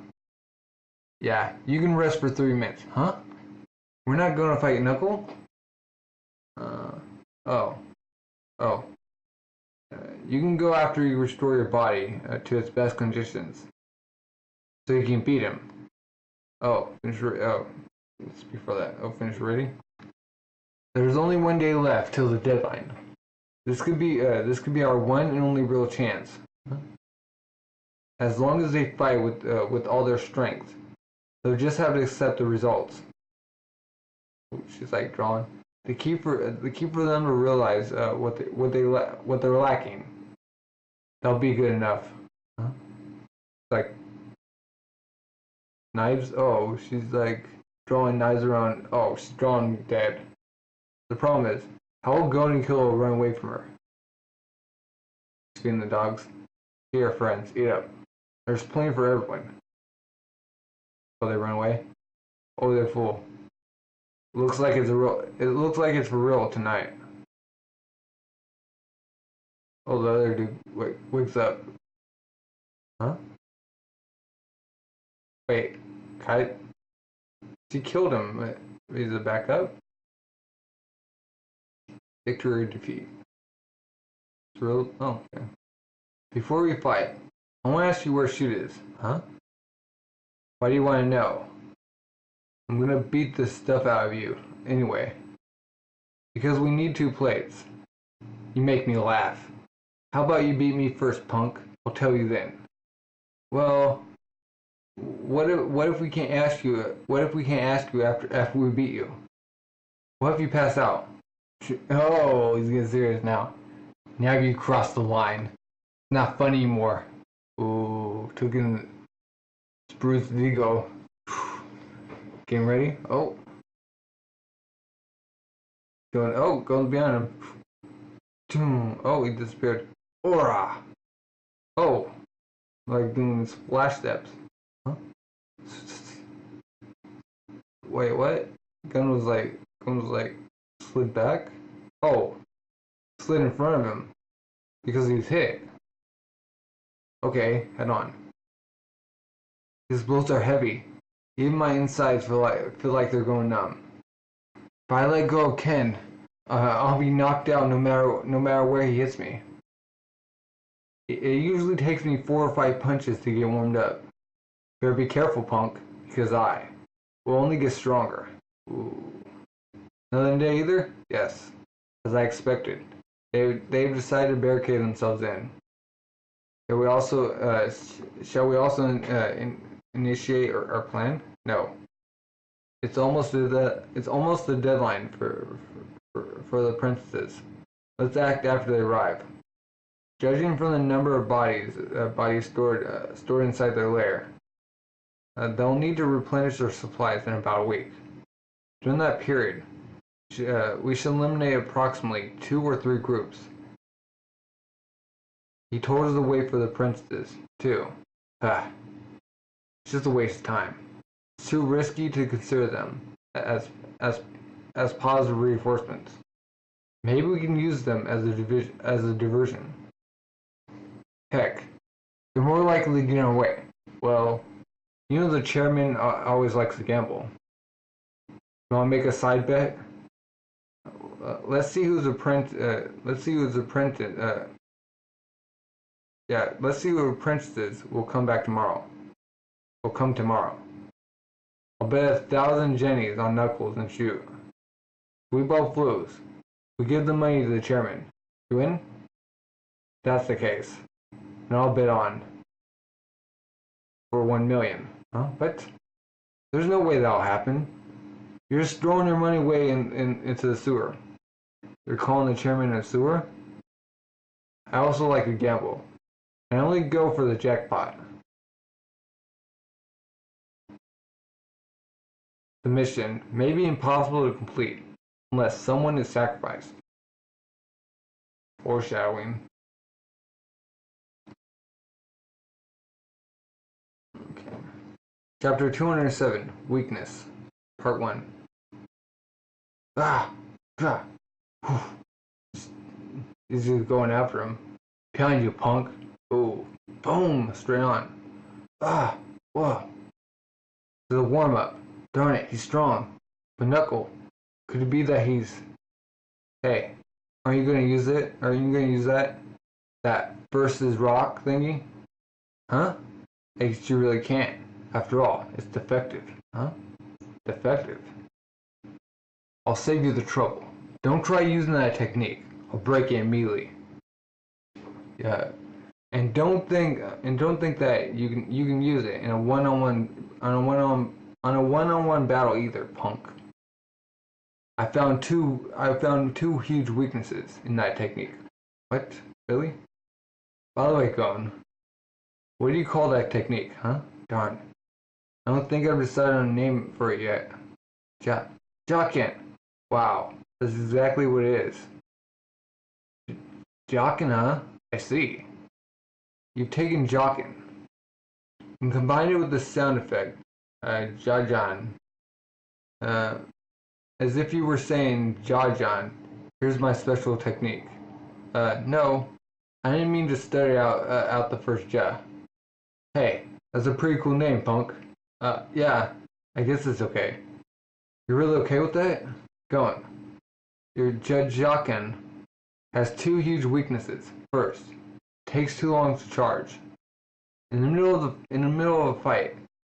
Yeah, you can rest for 3 minutes, huh? We're not gonna fight Knuckle? You can go after you restore your body to its best conditions, so you can beat him. It's before that. Finish reading. There's only 1 day left till the deadline. This could be our one and only real chance. As long as they fight with all their strength, they'll just have to accept the results. She's like drawing. The key for them to realize what they're lacking. That'll be good enough. Huh? Like knives. Oh, she's like drawing knives around. Oh, she's drawing dead. The problem is, how will Gon Killer run away from her? Feeding the dogs. Here, friends, eat up. There's plenty for everyone. Oh, they run away. Oh, they're full. It looks like it's for real tonight. Oh, the other dude wakes up. Huh? Wait, Kai? She killed him. Is it back up? Victory or defeat? It's real. Oh, okay. Before we fight, I want to ask you where Shoot is. Huh? Why do you want to know? I'm gonna beat this stuff out of you, anyway. Because we need 2 plates. You make me laugh. How about you beat me first, punk? I'll tell you then. Well, what if we can't ask you? What if we can't ask you after we beat you? What if you pass out? Oh, he's getting serious now. Now you crossed the line. It's not funny anymore. Ooh, took in bruised ego. Getting ready. Oh. Going behind him. Oh, he disappeared. Aura. Oh. Like doing splash steps. Huh? Wait, what? Gun was like slid back? Oh. Slid in front of him. Because he was hit. Okay, head on. His blows are heavy. Even my insides feel like they're going numb. If I let go of Ken, I'll be knocked out no matter where he hits me. It usually takes me 4 or 5 punches to get warmed up. Better be careful, punk, because I will only get stronger. Ooh. Another day either? Yes, as I expected. They've decided to barricade themselves in. Shall we also initiate our plan? No. It's almost the deadline for the princesses. Let's act after they arrive. Judging from the number of bodies stored inside their lair, they'll need to replenish their supplies in about a week. During that period, we should eliminate approximately 2 or 3 groups. He told us to wait for the princesses, too. It's just a waste of time. It's too risky to consider them as positive reinforcements. Maybe we can use them as a diversion. Heck, they're more likely to get our way. Well, you know the chairman always likes to gamble. You want to make a side bet? Let's see who's apprentice. Let's see who apprentices will come back tomorrow. Will come tomorrow. I'll bet 1,000 jennies on Knuckles and shoot. We both lose. We give the money to the chairman. You win? That's the case. And I'll bet on for 1 million. Huh? What? There's no way that'll happen. You're just throwing your money away into the sewer. You're calling the chairman a sewer? I also like to gamble. I only go for the jackpot. The mission may be impossible to complete unless someone is sacrificed. Foreshadowing. Okay. Chapter 207, Weakness, Part 1. He's just going after him. Behind you, punk. Ooh. Boom. Straight on. Whoa. This is a warm-up. Darn it, he's strong. But Knuckle, could it be that he's... Hey, are you gonna use it? Are you gonna use that versus rock thingy? Huh? I guess you really can't. After all, it's defective. Huh? Defective. I'll save you the trouble. Don't try using that technique. I'll break it immediately. Yeah. And don't think that you can use it in a one-on-one battle either, punk. I found two huge weaknesses in that technique. What? Really? By the way, Gon, what do you call that technique, huh? Darn. I don't think I've decided on a name for it yet. Jockin. Wow. That's exactly what it is. Jockin, huh? I see. You've taken Jockin and combined it with the sound effect, Jajan. As if you were saying, Jajan, here's my special technique. No, I didn't mean to stutter out the first ja. Hey, that's a pretty cool name, punk. Yeah, I guess it's okay. You're really okay with that? Go on. Your Jockin has 2 huge weaknesses. First, takes too long to charge. In the middle of a fight,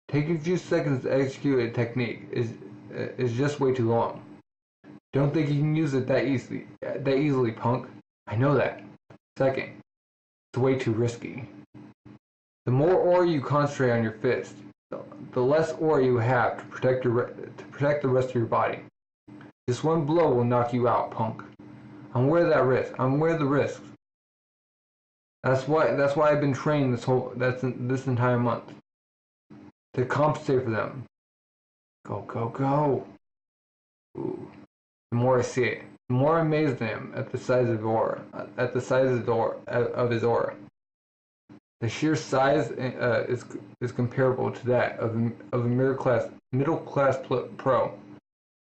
taking a few seconds to execute a technique is just way too long. Don't think you can use it that easily, punk. I know that. Second, it's way too risky. The more aura you concentrate on your fist, the less aura you have to protect the rest of your body. Just one blow will knock you out, punk. I'm aware of that risk. I'm aware of the risks. That's why I've been training this entire month. To compensate for them. Go. Ooh. The more I see it, the more I'm amazed at him at the size of his aura. The sheer size is comparable to that of a middle class pro.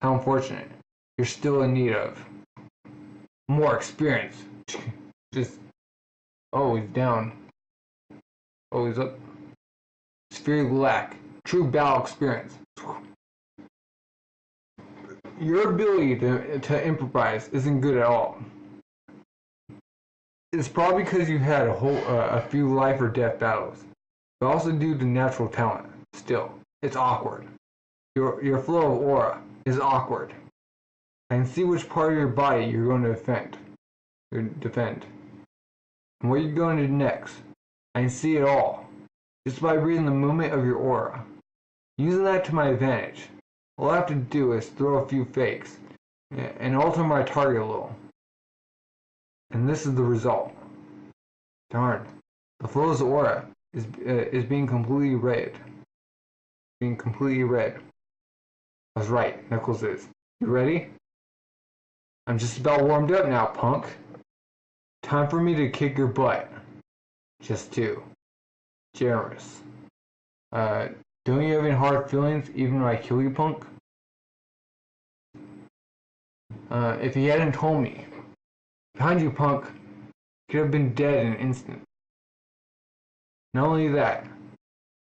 How unfortunate. You're still in need of more experience. Just he's down. Oh, he's up. Sphere lack. True battle experience. Your ability to improvise isn't good at all. It's probably because you've had a few life or death battles, but also due to natural talent. Still, it's awkward. Your flow of aura is awkward. I can see which part of your body you're going to defend. And what you're going to do next. I can see it all. Just by reading the movement of your aura. Using that to my advantage. All I have to do is throw a few fakes and alter my target a little. And this is the result. Darn. The flow's aura is being completely red. Being completely red. I was right, Knuckles is. You ready? I'm just about warmed up now, punk. Time for me to kick your butt. Just two. Generous. Don't you have any hard feelings even when I kill you, punk? If he hadn't told me. Behind you, punk. Could have been dead in an instant. Not only that,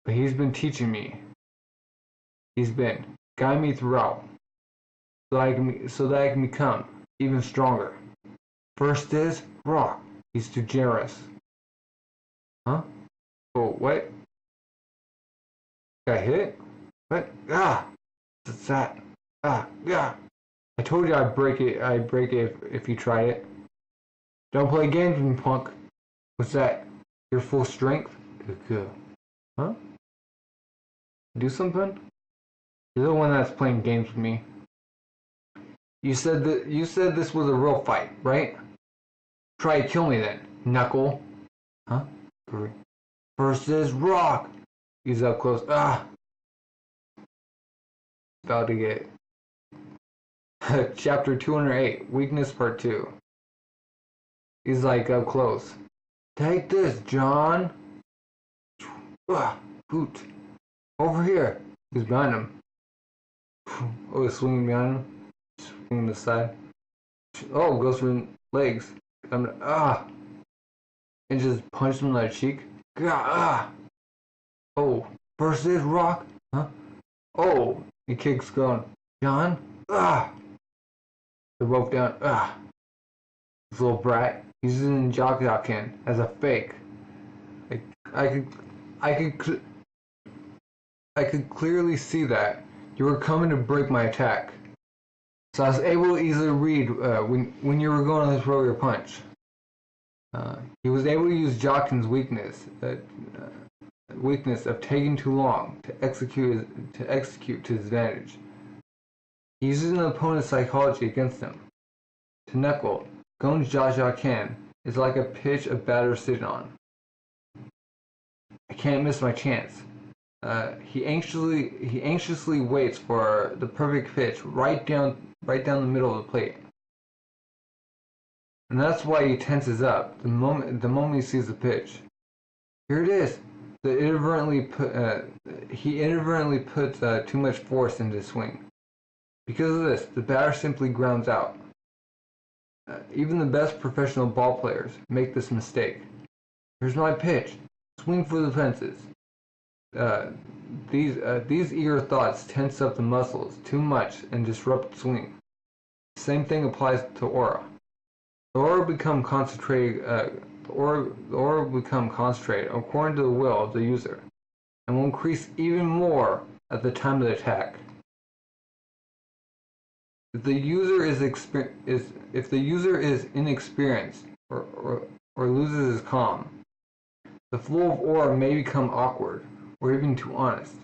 but he's been teaching me. He's been guiding me throughout, so that I can become even stronger. First is rock. He's too generous. Huh? Oh, what? Got hit? What? Ah! What's that? Ah! Yeah! I told you I'd break it if you tried it. Don't play games with me, punk. What's that? Your full strength? Good. Huh? Do something? You're the one that's playing games with me. You said this was a real fight, right? Try to kill me then, Knuckle. Huh? First is rock. He's up close. Ah! About to get Chapter 208, Weakness Part 2. He's like up close. Take this, John. Boot. Over here. He's behind him. Oh, he's swinging behind him. Swinging the side. Oh, goes for legs. And just punched him in the cheek. Oh, first is rock. Huh? Oh, he kicks going. John. They're both down. This little brat. He's using Jock-Jock-Ken as a fake. I could clearly see that you were coming to break my attack. So I was able to easily read when you were going to throw your punch. He was able to use Jock-Ken's weakness of taking too long to execute to his advantage. He uses an opponent's psychology against him. To Knuckle, Gon's Jock-Jock-Ken is like a pitch a batter sitting on. I can't miss my chance. He anxiously waits for the perfect pitch right down the middle of the plate. And that's why he tenses up the moment he sees the pitch. Here it is. He inadvertently puts too much force into his swing. Because of this, the batter simply grounds out. Even the best professional ball players make this mistake. Here's my pitch. Swing for the fences. These eager thoughts tense up the muscles too much and disrupt the swing. The same thing applies to aura. The aura become concentrated according to the will of the user, and will increase even more at the time of the attack. If the user is inexperienced or loses his calm, the flow of aura may become awkward or even too honest.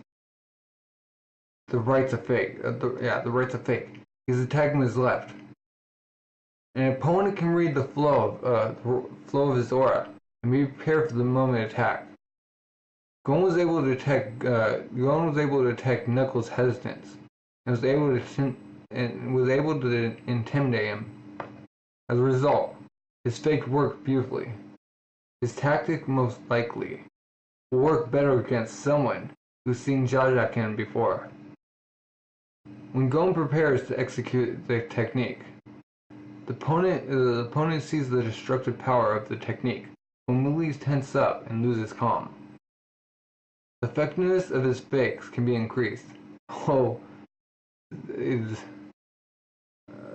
The right's a fake. The right's a fake. He's attacking his left. An opponent can read the flow of his aura and be prepared for the moment of attack. Gon was able to detect Knuckles' hesitance and was able to intimidate him. As a result, his fake worked beautifully. His tactic most likely will work better against someone who's seen Jock-Jock-Ken before. When Gon prepares to execute the technique, the opponent sees the destructive power of the technique, will immediately tense up and loses calm. The effectiveness of his fakes can be increased.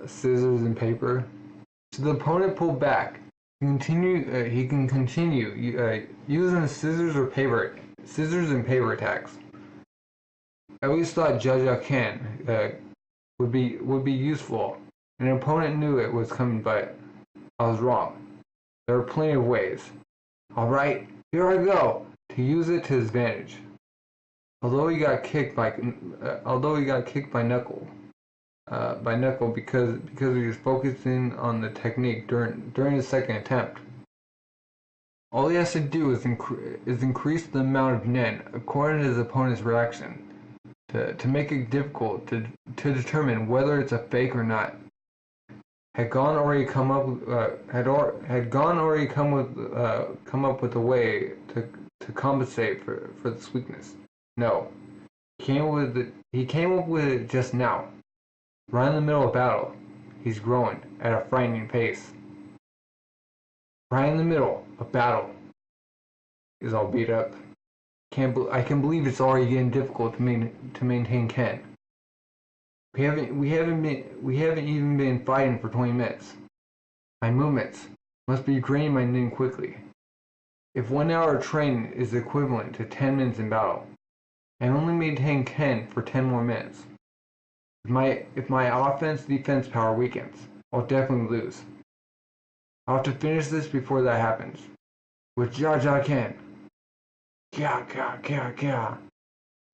Scissors and paper. So the opponent pulled back. He can continue using scissors and paper attacks. I always thought Jock-Jock-Ken would be useful. An opponent knew it was coming, but I was wrong. There are plenty of ways. Alright, here I go, to use it to his advantage. Although he got kicked by Knuckle, because he was focusing on the technique during his second attempt. All he has to do is increase the amount of nen according to his opponent's reaction to make it difficult to determine whether it's a fake or not. Had Gon already come up with a way to compensate for this weakness? No. He came up with it just now. Right in the middle of battle. He's growing at a frightening pace. Right in the middle of battle. He's all beat up. I can believe it's already getting difficult to maintain Ken. We haven't even been fighting for 20 minutes. My movements must be draining my nin quickly. If 1 hour of training is equivalent to 10 minutes in battle, I only maintain Ken for 10 more minutes. If my offense-defense power weakens, I'll definitely lose. I'll have to finish this before that happens. With Jaja Ken. Kya.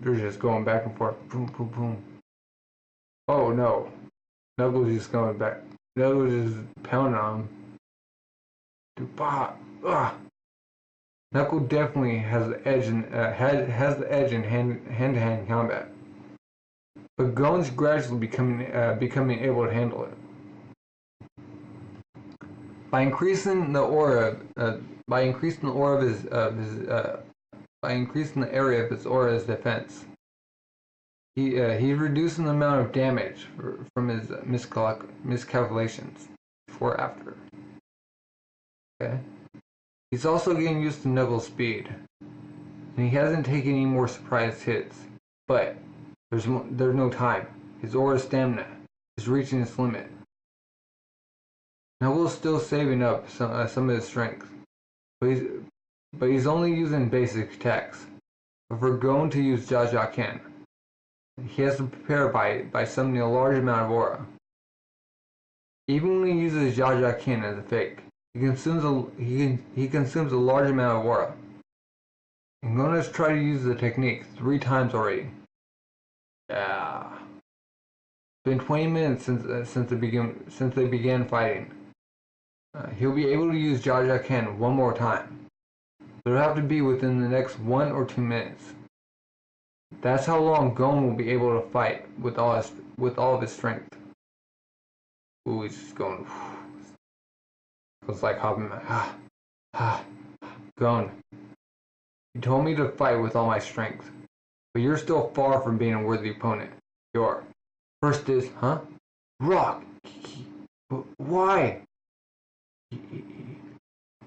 They're just going back and forth. Boom, boom, boom. Oh no. Knuckles is going back. Knuckles is pounding on him. Knuckle definitely has the edge in hand-to-hand combat. But Gon's gradually becoming able to handle it. By increasing the area of his aura's defense, he's reducing the amount of damage from his miscalculations before after. Okay. He's also getting used to Knuckles' speed, and he hasn't taken any more surprise hits. But there's no time. His aura stamina is reaching its limit. Knuckles still saving up some of his strength, but he's only using basic attacks. If we're going to use Jaja Ken, he has to prepare by summoning a large amount of aura. Even when he uses Jaja Ken as a fake, he consumes a large amount of aura. I'm going to try to use the technique 3 times already. Yeah. It's been 20 minutes since they began fighting. He'll be able to use Jaja Ken one more time. But it'll have to be within the next 1 or 2 minutes. That's how long Gon will be able to fight with all of his strength. Ooh, he's just going. It's like hopping. Gon, you told me to fight with all my strength, but you're still far from being a worthy opponent. You're. First is, rock. Why?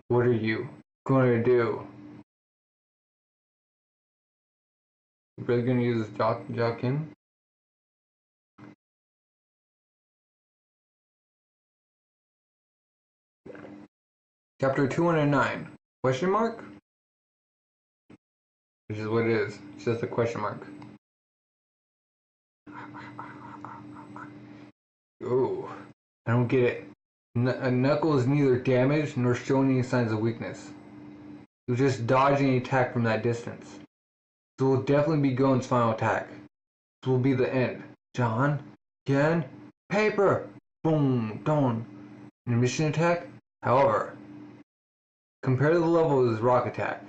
What are you going to do? You really going to use this Jokin? Chapter 209. Question mark? Which is what it is. It's just a question mark. Ooh. I don't get it. Knuckles is neither damaged nor showing any signs of weakness. He'll just dodge any attack from that distance. This will definitely be Gon's final attack. This will be the end. John, Ken, paper! Boom, done. An mission attack? However, compared to the level of his rock attack,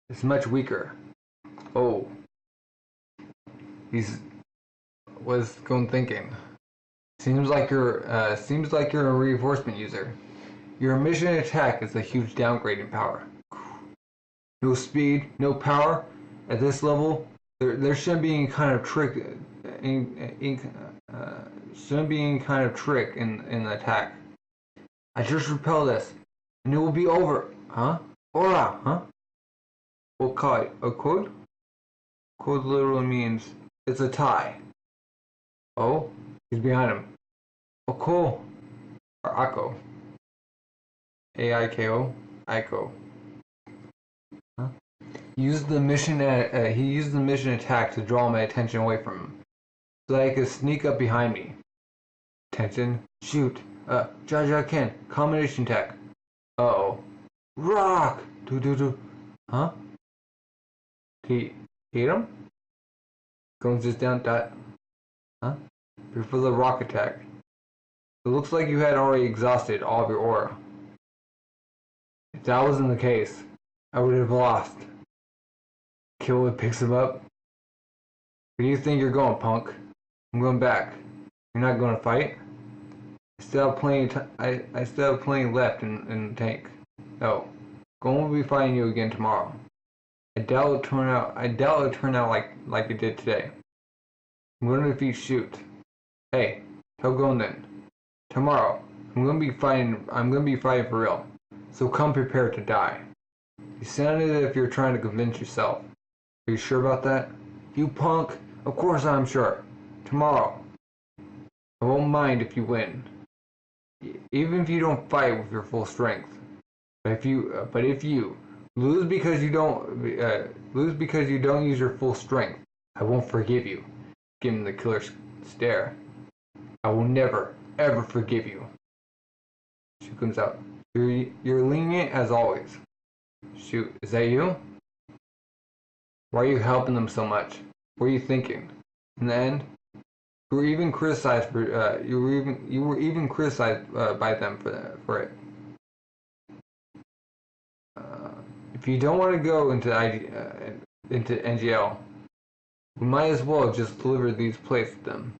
it's much weaker. Oh. What's Gon thinking? Seems like you're a reinforcement user. Your mission attack is a huge downgrade in power. No speed, no power. At this level, there shouldn't be any kind of trick. Shouldn't be any kind of trick in the attack. I just repel this, and it will be over. Huh? Aura, huh? We'll call it a code. Code literally means it's a tie. Oh, he's behind him. Oko or Ako. Aiko. Aiko. Huh? He used the mission attack to draw my attention away from him, so that I could sneak up behind me. Attention, shoot. Jaja Ken, combination attack. Uh-oh. Rock! Huh? He hit him? Going just down that. Huh? Before the rock attack. It looks like you had already exhausted all of your aura. If that wasn't the case, I would have lost. Killer picks him up. Where do you think you're going, punk? I'm going back. You're not going to fight? I still have plenty. I still have plenty left in the tank. No, Gon will be fighting you again tomorrow. I doubt it'll turn out like it did today. I'm going to defeat Shoot. Hey, tell Gon then. Tomorrow, I'm going to be fighting for real. So come prepared to die. You sounded as if you're trying to convince yourself. Are you sure about that? You punk! Of course I'm sure. Tomorrow. I won't mind if you win. Even if you don't fight with your full strength. But if you lose because you don't use your full strength, I won't forgive you. Give him the killer stare. I will never, ever forgive you. She comes out. You're lenient as always. Shoot, is that you? Why are you helping them so much? What are you thinking? In the end, you were even criticized for you were even criticized by them for it. If you don't want to go into NGL, we might as well just deliver these plates to them.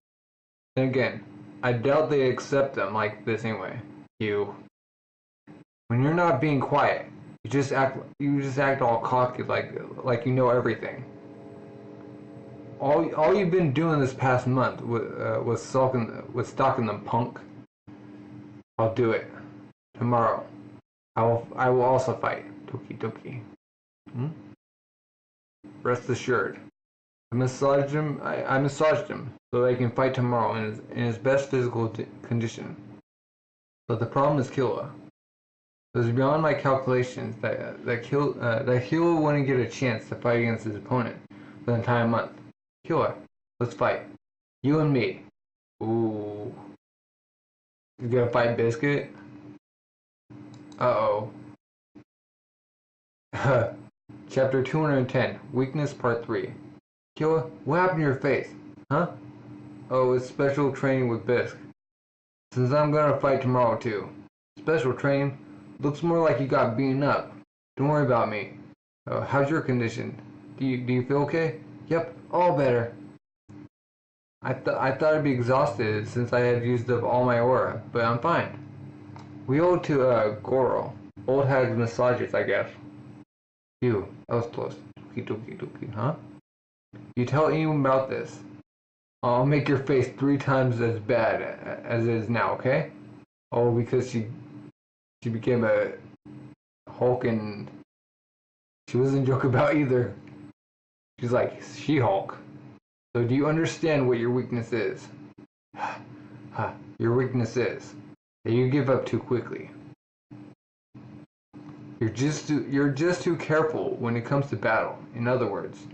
Then again, I doubt they accept them like this anyway. When you're not being quiet, you just act all cocky like you know everything. All you've been doing this past month was stalking them, punk. I'll do it. Tomorrow. I will also fight. Doki doki. Rest assured. I massaged him so they can fight tomorrow in his best physical condition. But the problem is Killua. It was beyond my calculations that Killua wouldn't get a chance to fight against his opponent for the entire month. Killua, let's fight. You and me. Ooh. You gonna fight Biscuit? Uh-oh. Chapter 210, Weakness Part 3. Killua, what happened to your face? Huh? Oh, it's special training with Bisque. Since I'm gonna fight tomorrow too. Special training? Looks more like you got beaten up. Don't worry about me. How's your condition? Do you feel okay? Yep, all better. I thought I'd be exhausted since I had used up all my aura, but I'm fine. We owe it to Goro. Old hag's massages, I guess. Phew, that was close. Doki, huh? You tell anyone about this, I'll make your face 3 times as bad as it is now, okay? Oh, because she became a Hulk and she wasn't joking about either. She's like She-Hulk. So do you understand what your weakness is? Your weakness is that you give up too quickly. You're just too careful when it comes to battle. In other words,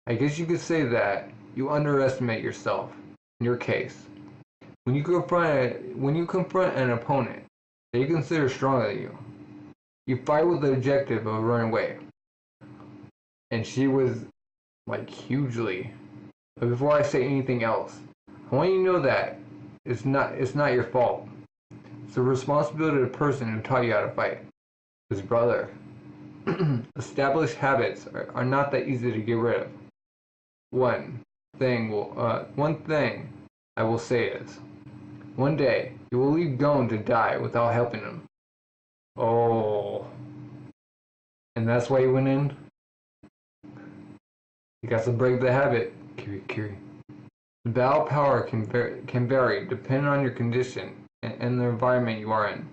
I guess you could say that you underestimate yourself. In your case, when you confront an opponent that you consider stronger than you fight with the objective of running away. And she was like hugely. But before I say anything else, I want you to know that it's not your fault. It's the responsibility of the person who taught you how to fight. His brother. Established habits are not that easy to get rid of. One thing I will say is, one day you will leave Gon to die without helping him. Oh, and that's why you went in. You got to break the habit, Kiri. The battle power can vary depending on your condition and the environment you are in.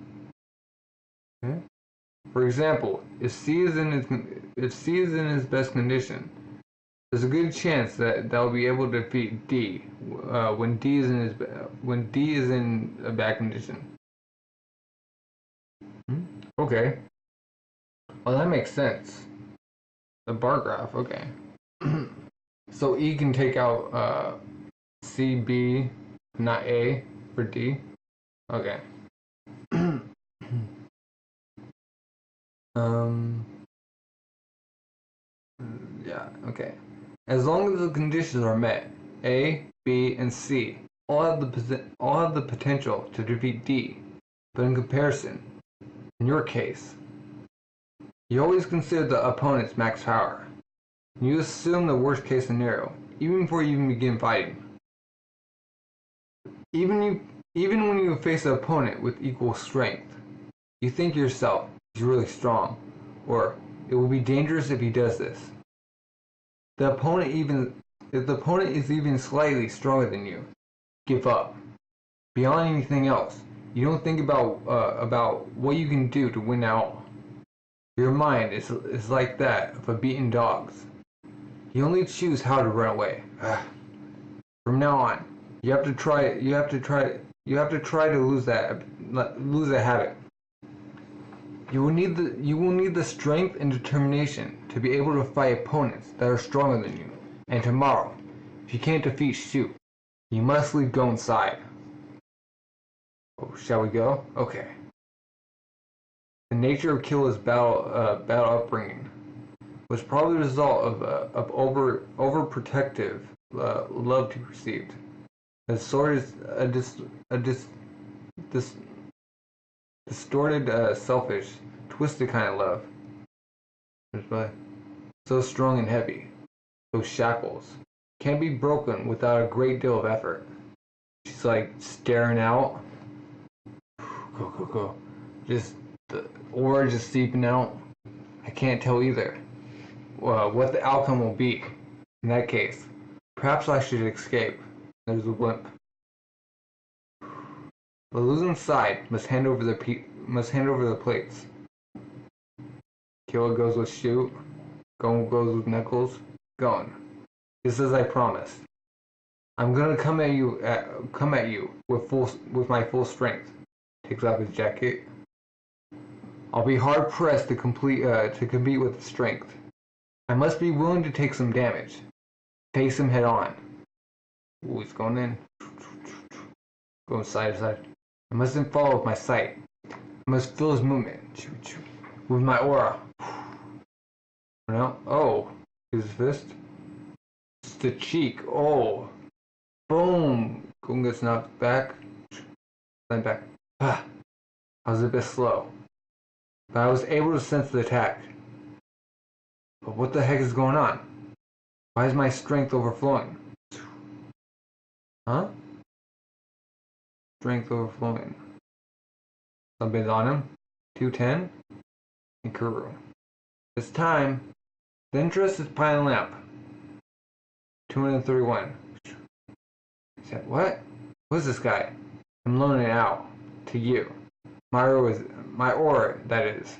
Okay? For example, if C is in his best condition, there's a good chance that they'll be able to defeat D when D is in a bad condition. Okay. Well, that makes sense. The bar graph, okay. So E can take out C, B, not A for D. Okay. Yeah, okay. As long as the conditions are met, A, B, and C all have the potential to defeat D, but in comparison, in your case, you always consider the opponent's max power. You assume the worst case scenario, even before you even begin fighting. Even when you face an opponent with equal strength, you think to yourself, he's really strong, or it will be dangerous if he does this. If the opponent is even slightly stronger than you, give up. Beyond anything else, you don't think about what you can do to win out. Your mind is like that of a beaten dog's. You only choose how to run away. From now on, you have to try to lose that habit. You will need the strength and determination to be able to fight opponents that are stronger than you. And tomorrow, if you can't defeat Shoot, you must leave Go inside. Oh, shall we go? Okay. The nature of Killa's battle upbringing was probably the result of overprotective love he received. The sword is distorted, selfish, twisted kind of love. So strong and heavy. Those shackles can't be broken without a great deal of effort. She's like staring out. Go. Just the aura just seeping out. I can't tell either what the outcome will be. In that case, perhaps I should escape. There's a blimp. The losing side must hand over the plates. Killa goes with Shoot. Gon goes with Knuckles. Gon. Just as I promised. I'm gonna come at you with my full strength. Takes off his jacket. I'll be hard pressed to compete with strength. I must be willing to take some damage. Face him head on. Ooh, he's going in. Going side to side. I mustn't follow with my sight. I must feel his movement. With my aura. Oh, his fist. It's the cheek. Oh. Boom. Gon gets knocked back. Then back. I was a bit slow. But I was able to sense the attack. But what the heck is going on? Why is my strength overflowing? Huh? Strength overflowing. Something's on him. 210. And Kuru. It's time. The interest is piling up. 231. He said, what? Who's this guy? I'm loaning it out. To you. My aura, that is.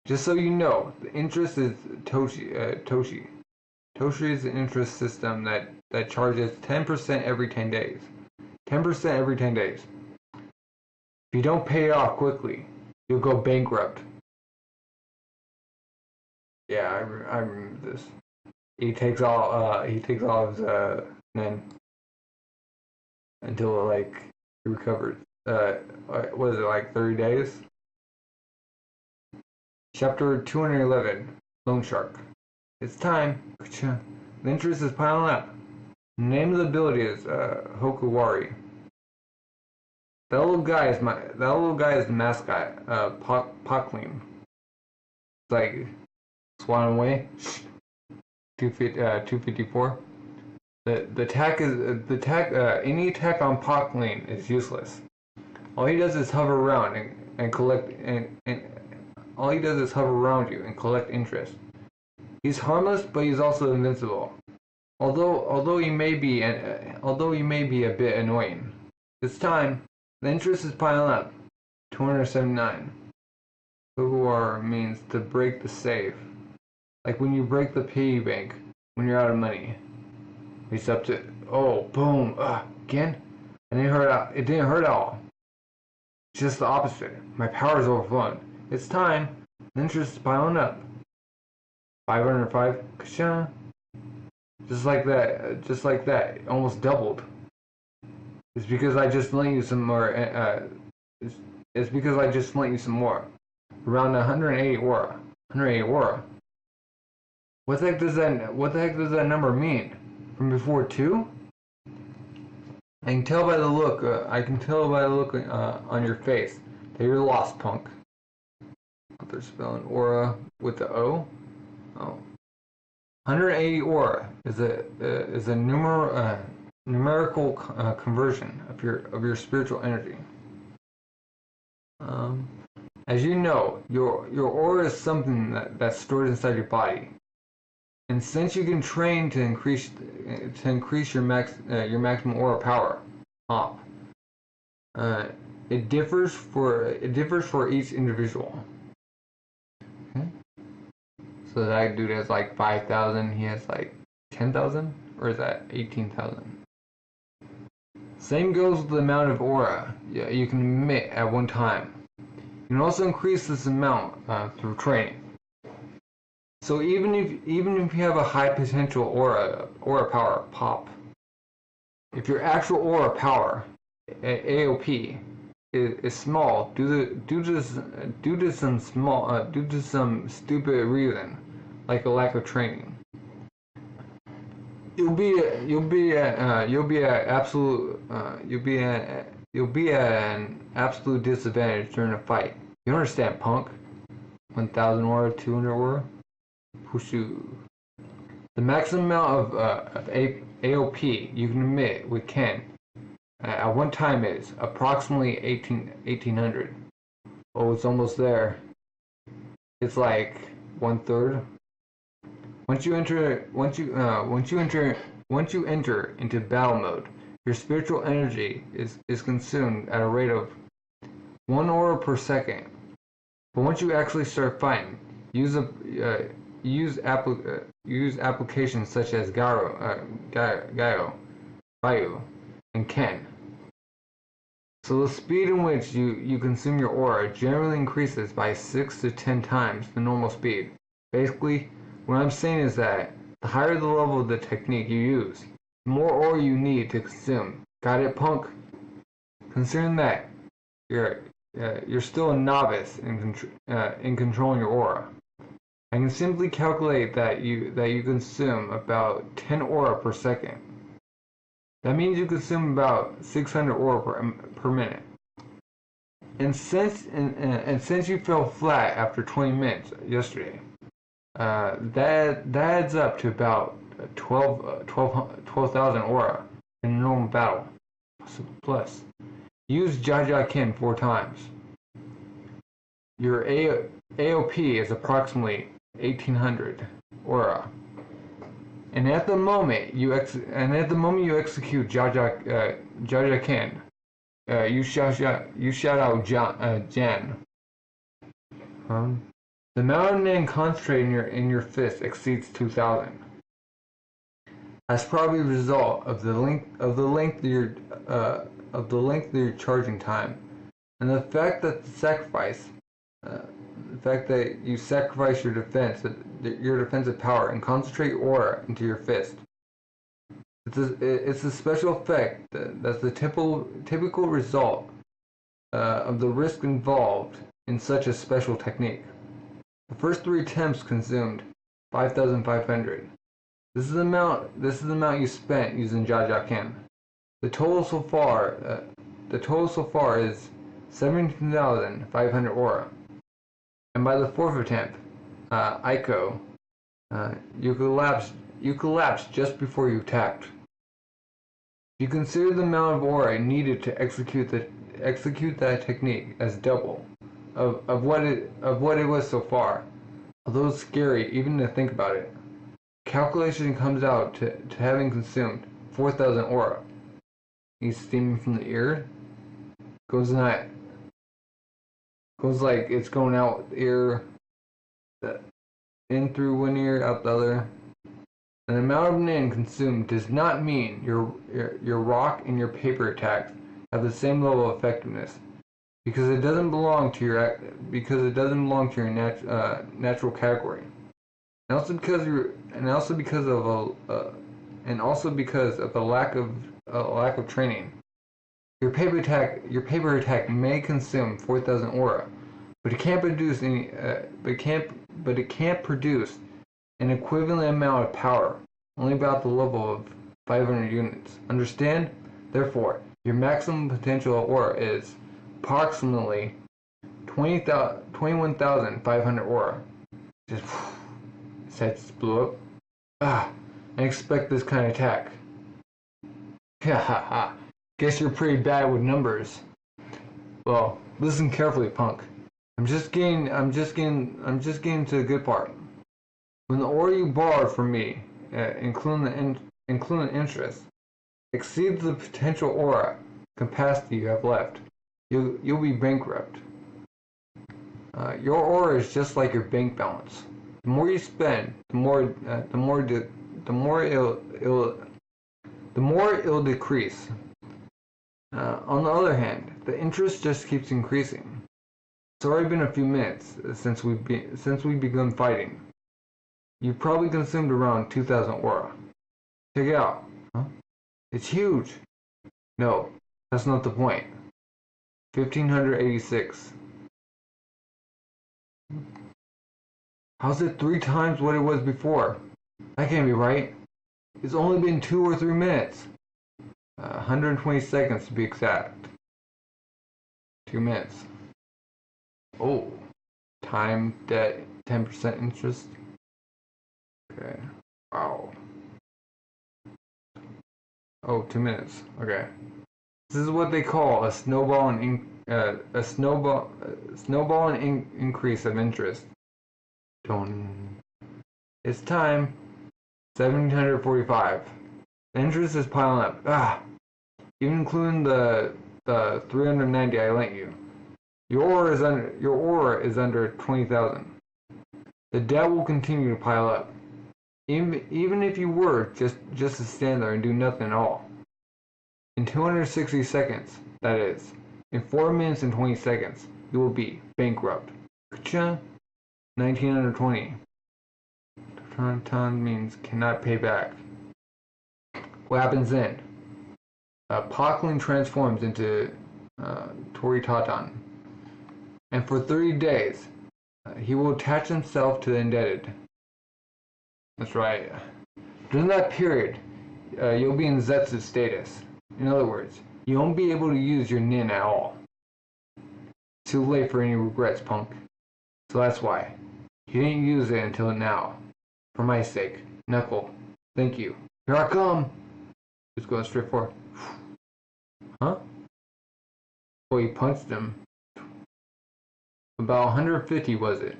Just so you know, the interest is Toshi. Toshi is an interest system that charges 10% every 10 days. 10% every 10 days. If you don't pay it off quickly, you'll go bankrupt. Yeah, I remember this. He takes all of his men until like he recovers. What is it, like 30 days? Chapter 211, Loan Shark. It's time. The interest is piling up. The name of the ability is Hokuwari. That little guy is the mascot, Pockling. It's like swan away. 254. Any attack on Pockling is useless. All he does is hover around and collect all he does is hover around you and collect interest. He's harmless, but he's also invincible. Although he may be a bit annoying. It's time. The interest is piling up. 279. Hokuwari means to break the safe. Like when you break the piggy bank when you're out of money. He's up to boom. Again? It didn't hurt at all. It's just the opposite. My power is overflowing. It's time. The interest is piling up. 505. Kasha. Just like that. Almost doubled. It's because I just lent you some more. It's because I just lent you some more. Around 180 aura. 180 aura. What the heck does that number mean? From before 2? I can tell by the look. On your face that you're lost, punk. They're spelling aura with the O. Oh. 180 aura is a numerical conversion of your spiritual energy. As you know, your aura is something that's stored inside your body, and since you can train to increase your maximum aura power, pop, it differs for each individual. Okay. So that dude has like 5,000. He has like 10,000, or is that 18,000? Same goes with the amount of aura you can emit at one time. You can also increase this amount through training. So even if you have a high potential aura power pop, if your actual aura power AOP is small due to some stupid reason, like a lack of training, you'll be at an absolute disadvantage during a fight. You understand, punk? 1,000 aura, 200 aura, push you. The maximum amount of AOP you can emit with Ken at one time is approximately 1800. Oh, it's almost there. It's like 1/3. Once you enter into battle mode, your spiritual energy is consumed at a rate of 1 aura per second. But once you actually start fighting, use applications such as Gyro, and Ken. So the speed in which you consume your aura generally increases by 6 to 10 times the normal speed. Basically, what I'm saying is that the higher the level of the technique you use, the more aura you need to consume. Got it, punk? Considering that you're still a novice in controlling your aura, I can simply calculate that you consume about 10 aura per second. That means you consume about 600 aura per minute. And since you fell flat after 20 minutes yesterday, that adds up to about 12,000 aura in a normal battle. Plus, use Ken 4 times. Your AOP is approximately 1,800 aura. And at the moment you execute Ken, you shout out Jan. The amount of nin concentrated in your fist exceeds 2,000. That's probably a result of the length of your charging time, and the fact that you sacrifice your defensive power and concentrate aura into your fist. It's a special effect that's the typical result of the risk involved in such a special technique. The first 3 attempts consumed 5,500. This is the amount you spent using Ken. The total so far is 17,500 aura. And by the 4th attempt, Aiko, you collapsed just before you attacked. If you consider the amount of aura needed to execute that technique as double of what it was so far, although it's scary even to think about it, calculation comes out to having consumed 4,000 aura. He's steaming from the ear. Goes like it's going out the ear, in through one ear, out the other. An amount of nin consumed does not mean your rock and your paper attacks have the same level of effectiveness, because it doesn't belong to your natural category, and also because of a lack of training. Your paper attack may consume 4,000 aura, but it can't produce an equivalent amount of power, only about the level of 500 units. Understand? Therefore, your maximum potential aura is approximately 21,500 aura. Just his head just blew up. I expect this kind of attack. Ha. Guess you're pretty bad with numbers. Well, listen carefully, punk. I'm just getting to the good part. When the aura you borrowed from me, including interest, exceeds the potential aura capacity you have left, you'll be bankrupt. Your aura is just like your bank balance. The more you spend, the more it'll decrease. On the other hand, the interest just keeps increasing. It's already been a few minutes since we've begun fighting. You've probably consumed around 2,000 aura. Check it out. Huh? It's huge. No, that's not the point. 1,586. How's it 3 times what it was before? That can't be right. It's only been 2 or 3 minutes. 120 seconds to be exact. 2 minutes. Oh, time, debt, 10% interest. Okay. Wow. Oh, 2 minutes. Okay. This is what they call a snowball increase of interest. It's time. 1,745. The interest is piling up. Even including the 390 I lent you. Your aura is under 20,000. The debt will continue to pile up. Even if you were just to stand there and do nothing at all. In 260 seconds, that is, in 4 minutes and 20 seconds, you will be bankrupt. 1920. Ton means cannot pay back. What happens then? Pockling transforms into Toritatan, and for 30 days, he will attach himself to the indebted. That's right. During that period, you'll be in Zetsu status. In other words, you won't be able to use your nin at all. Too late for any regrets, punk. So that's why. You didn't use it until now. For my sake. Knuckle. Thank you. Here I come! Just going straight for it. Huh? Oh, you punched him. About 150 was it?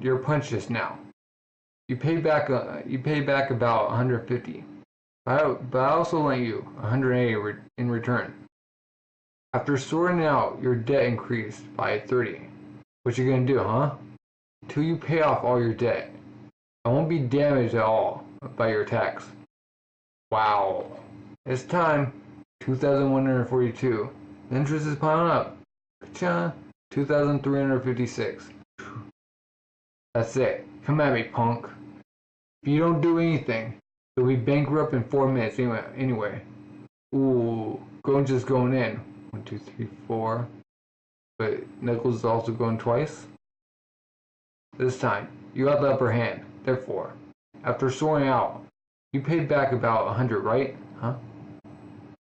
Your punch just now. You pay back about 150. But I also lent you 180 in return. After sorting out your debt increased by 30. What you gonna do, huh? Until you pay off all your debt. I won't be damaged at all by your attacks. Wow. It's time. 2,142. The interest is piling up. 2,356. That's it. Come at me, punk. If you don't do anything, you'll be bankrupt in 4 minutes anyway. Ooh, just going in. 1, 2, 3, 4. But Knuckles is also going twice. This time, you got the upper hand. Therefore, after sorting out, you paid back about 100, right? Huh?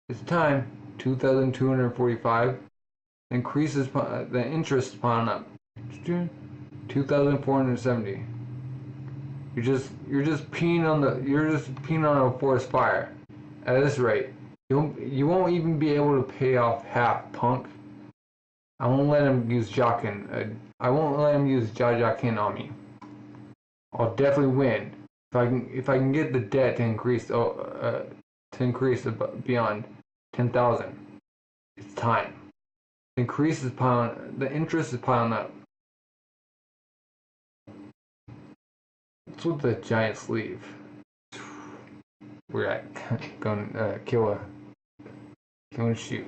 It's time. 2,245. The interest is piling up. 2,470. You're just peeing on a forest fire. At this rate, you won't even be able to pay off half, punk. I won't let him use Jajakin on me. I'll definitely win if I can get the debt to increase beyond 10,000. It's time. The interest is piling up. What's with the giant sleeve? We're at going kill and shoot.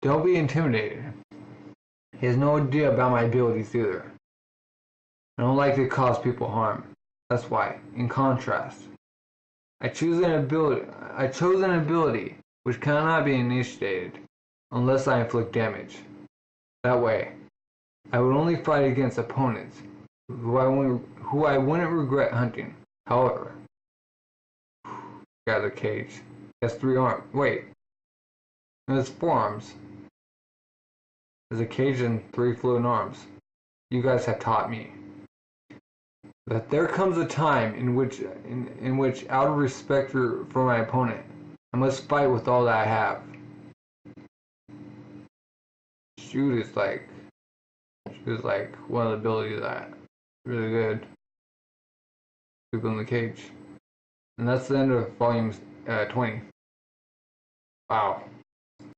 Don't be intimidated. He has no idea about my abilities either. I don't like to cause people harm. That's why, in contrast, I chose an ability which cannot be initiated unless I inflict damage. That way, I would only fight against opponents who I wouldn't regret hunting. However, got the cage. He has 3 arms. Wait. He has 4 arms. There's a cage and 3 floating arms. You guys have taught me that there comes a time in which, out of respect for my opponent, I must fight with all that I have. Shoot is like one of the abilities that really good. People in the cage. And that's the end of volume 20. Wow.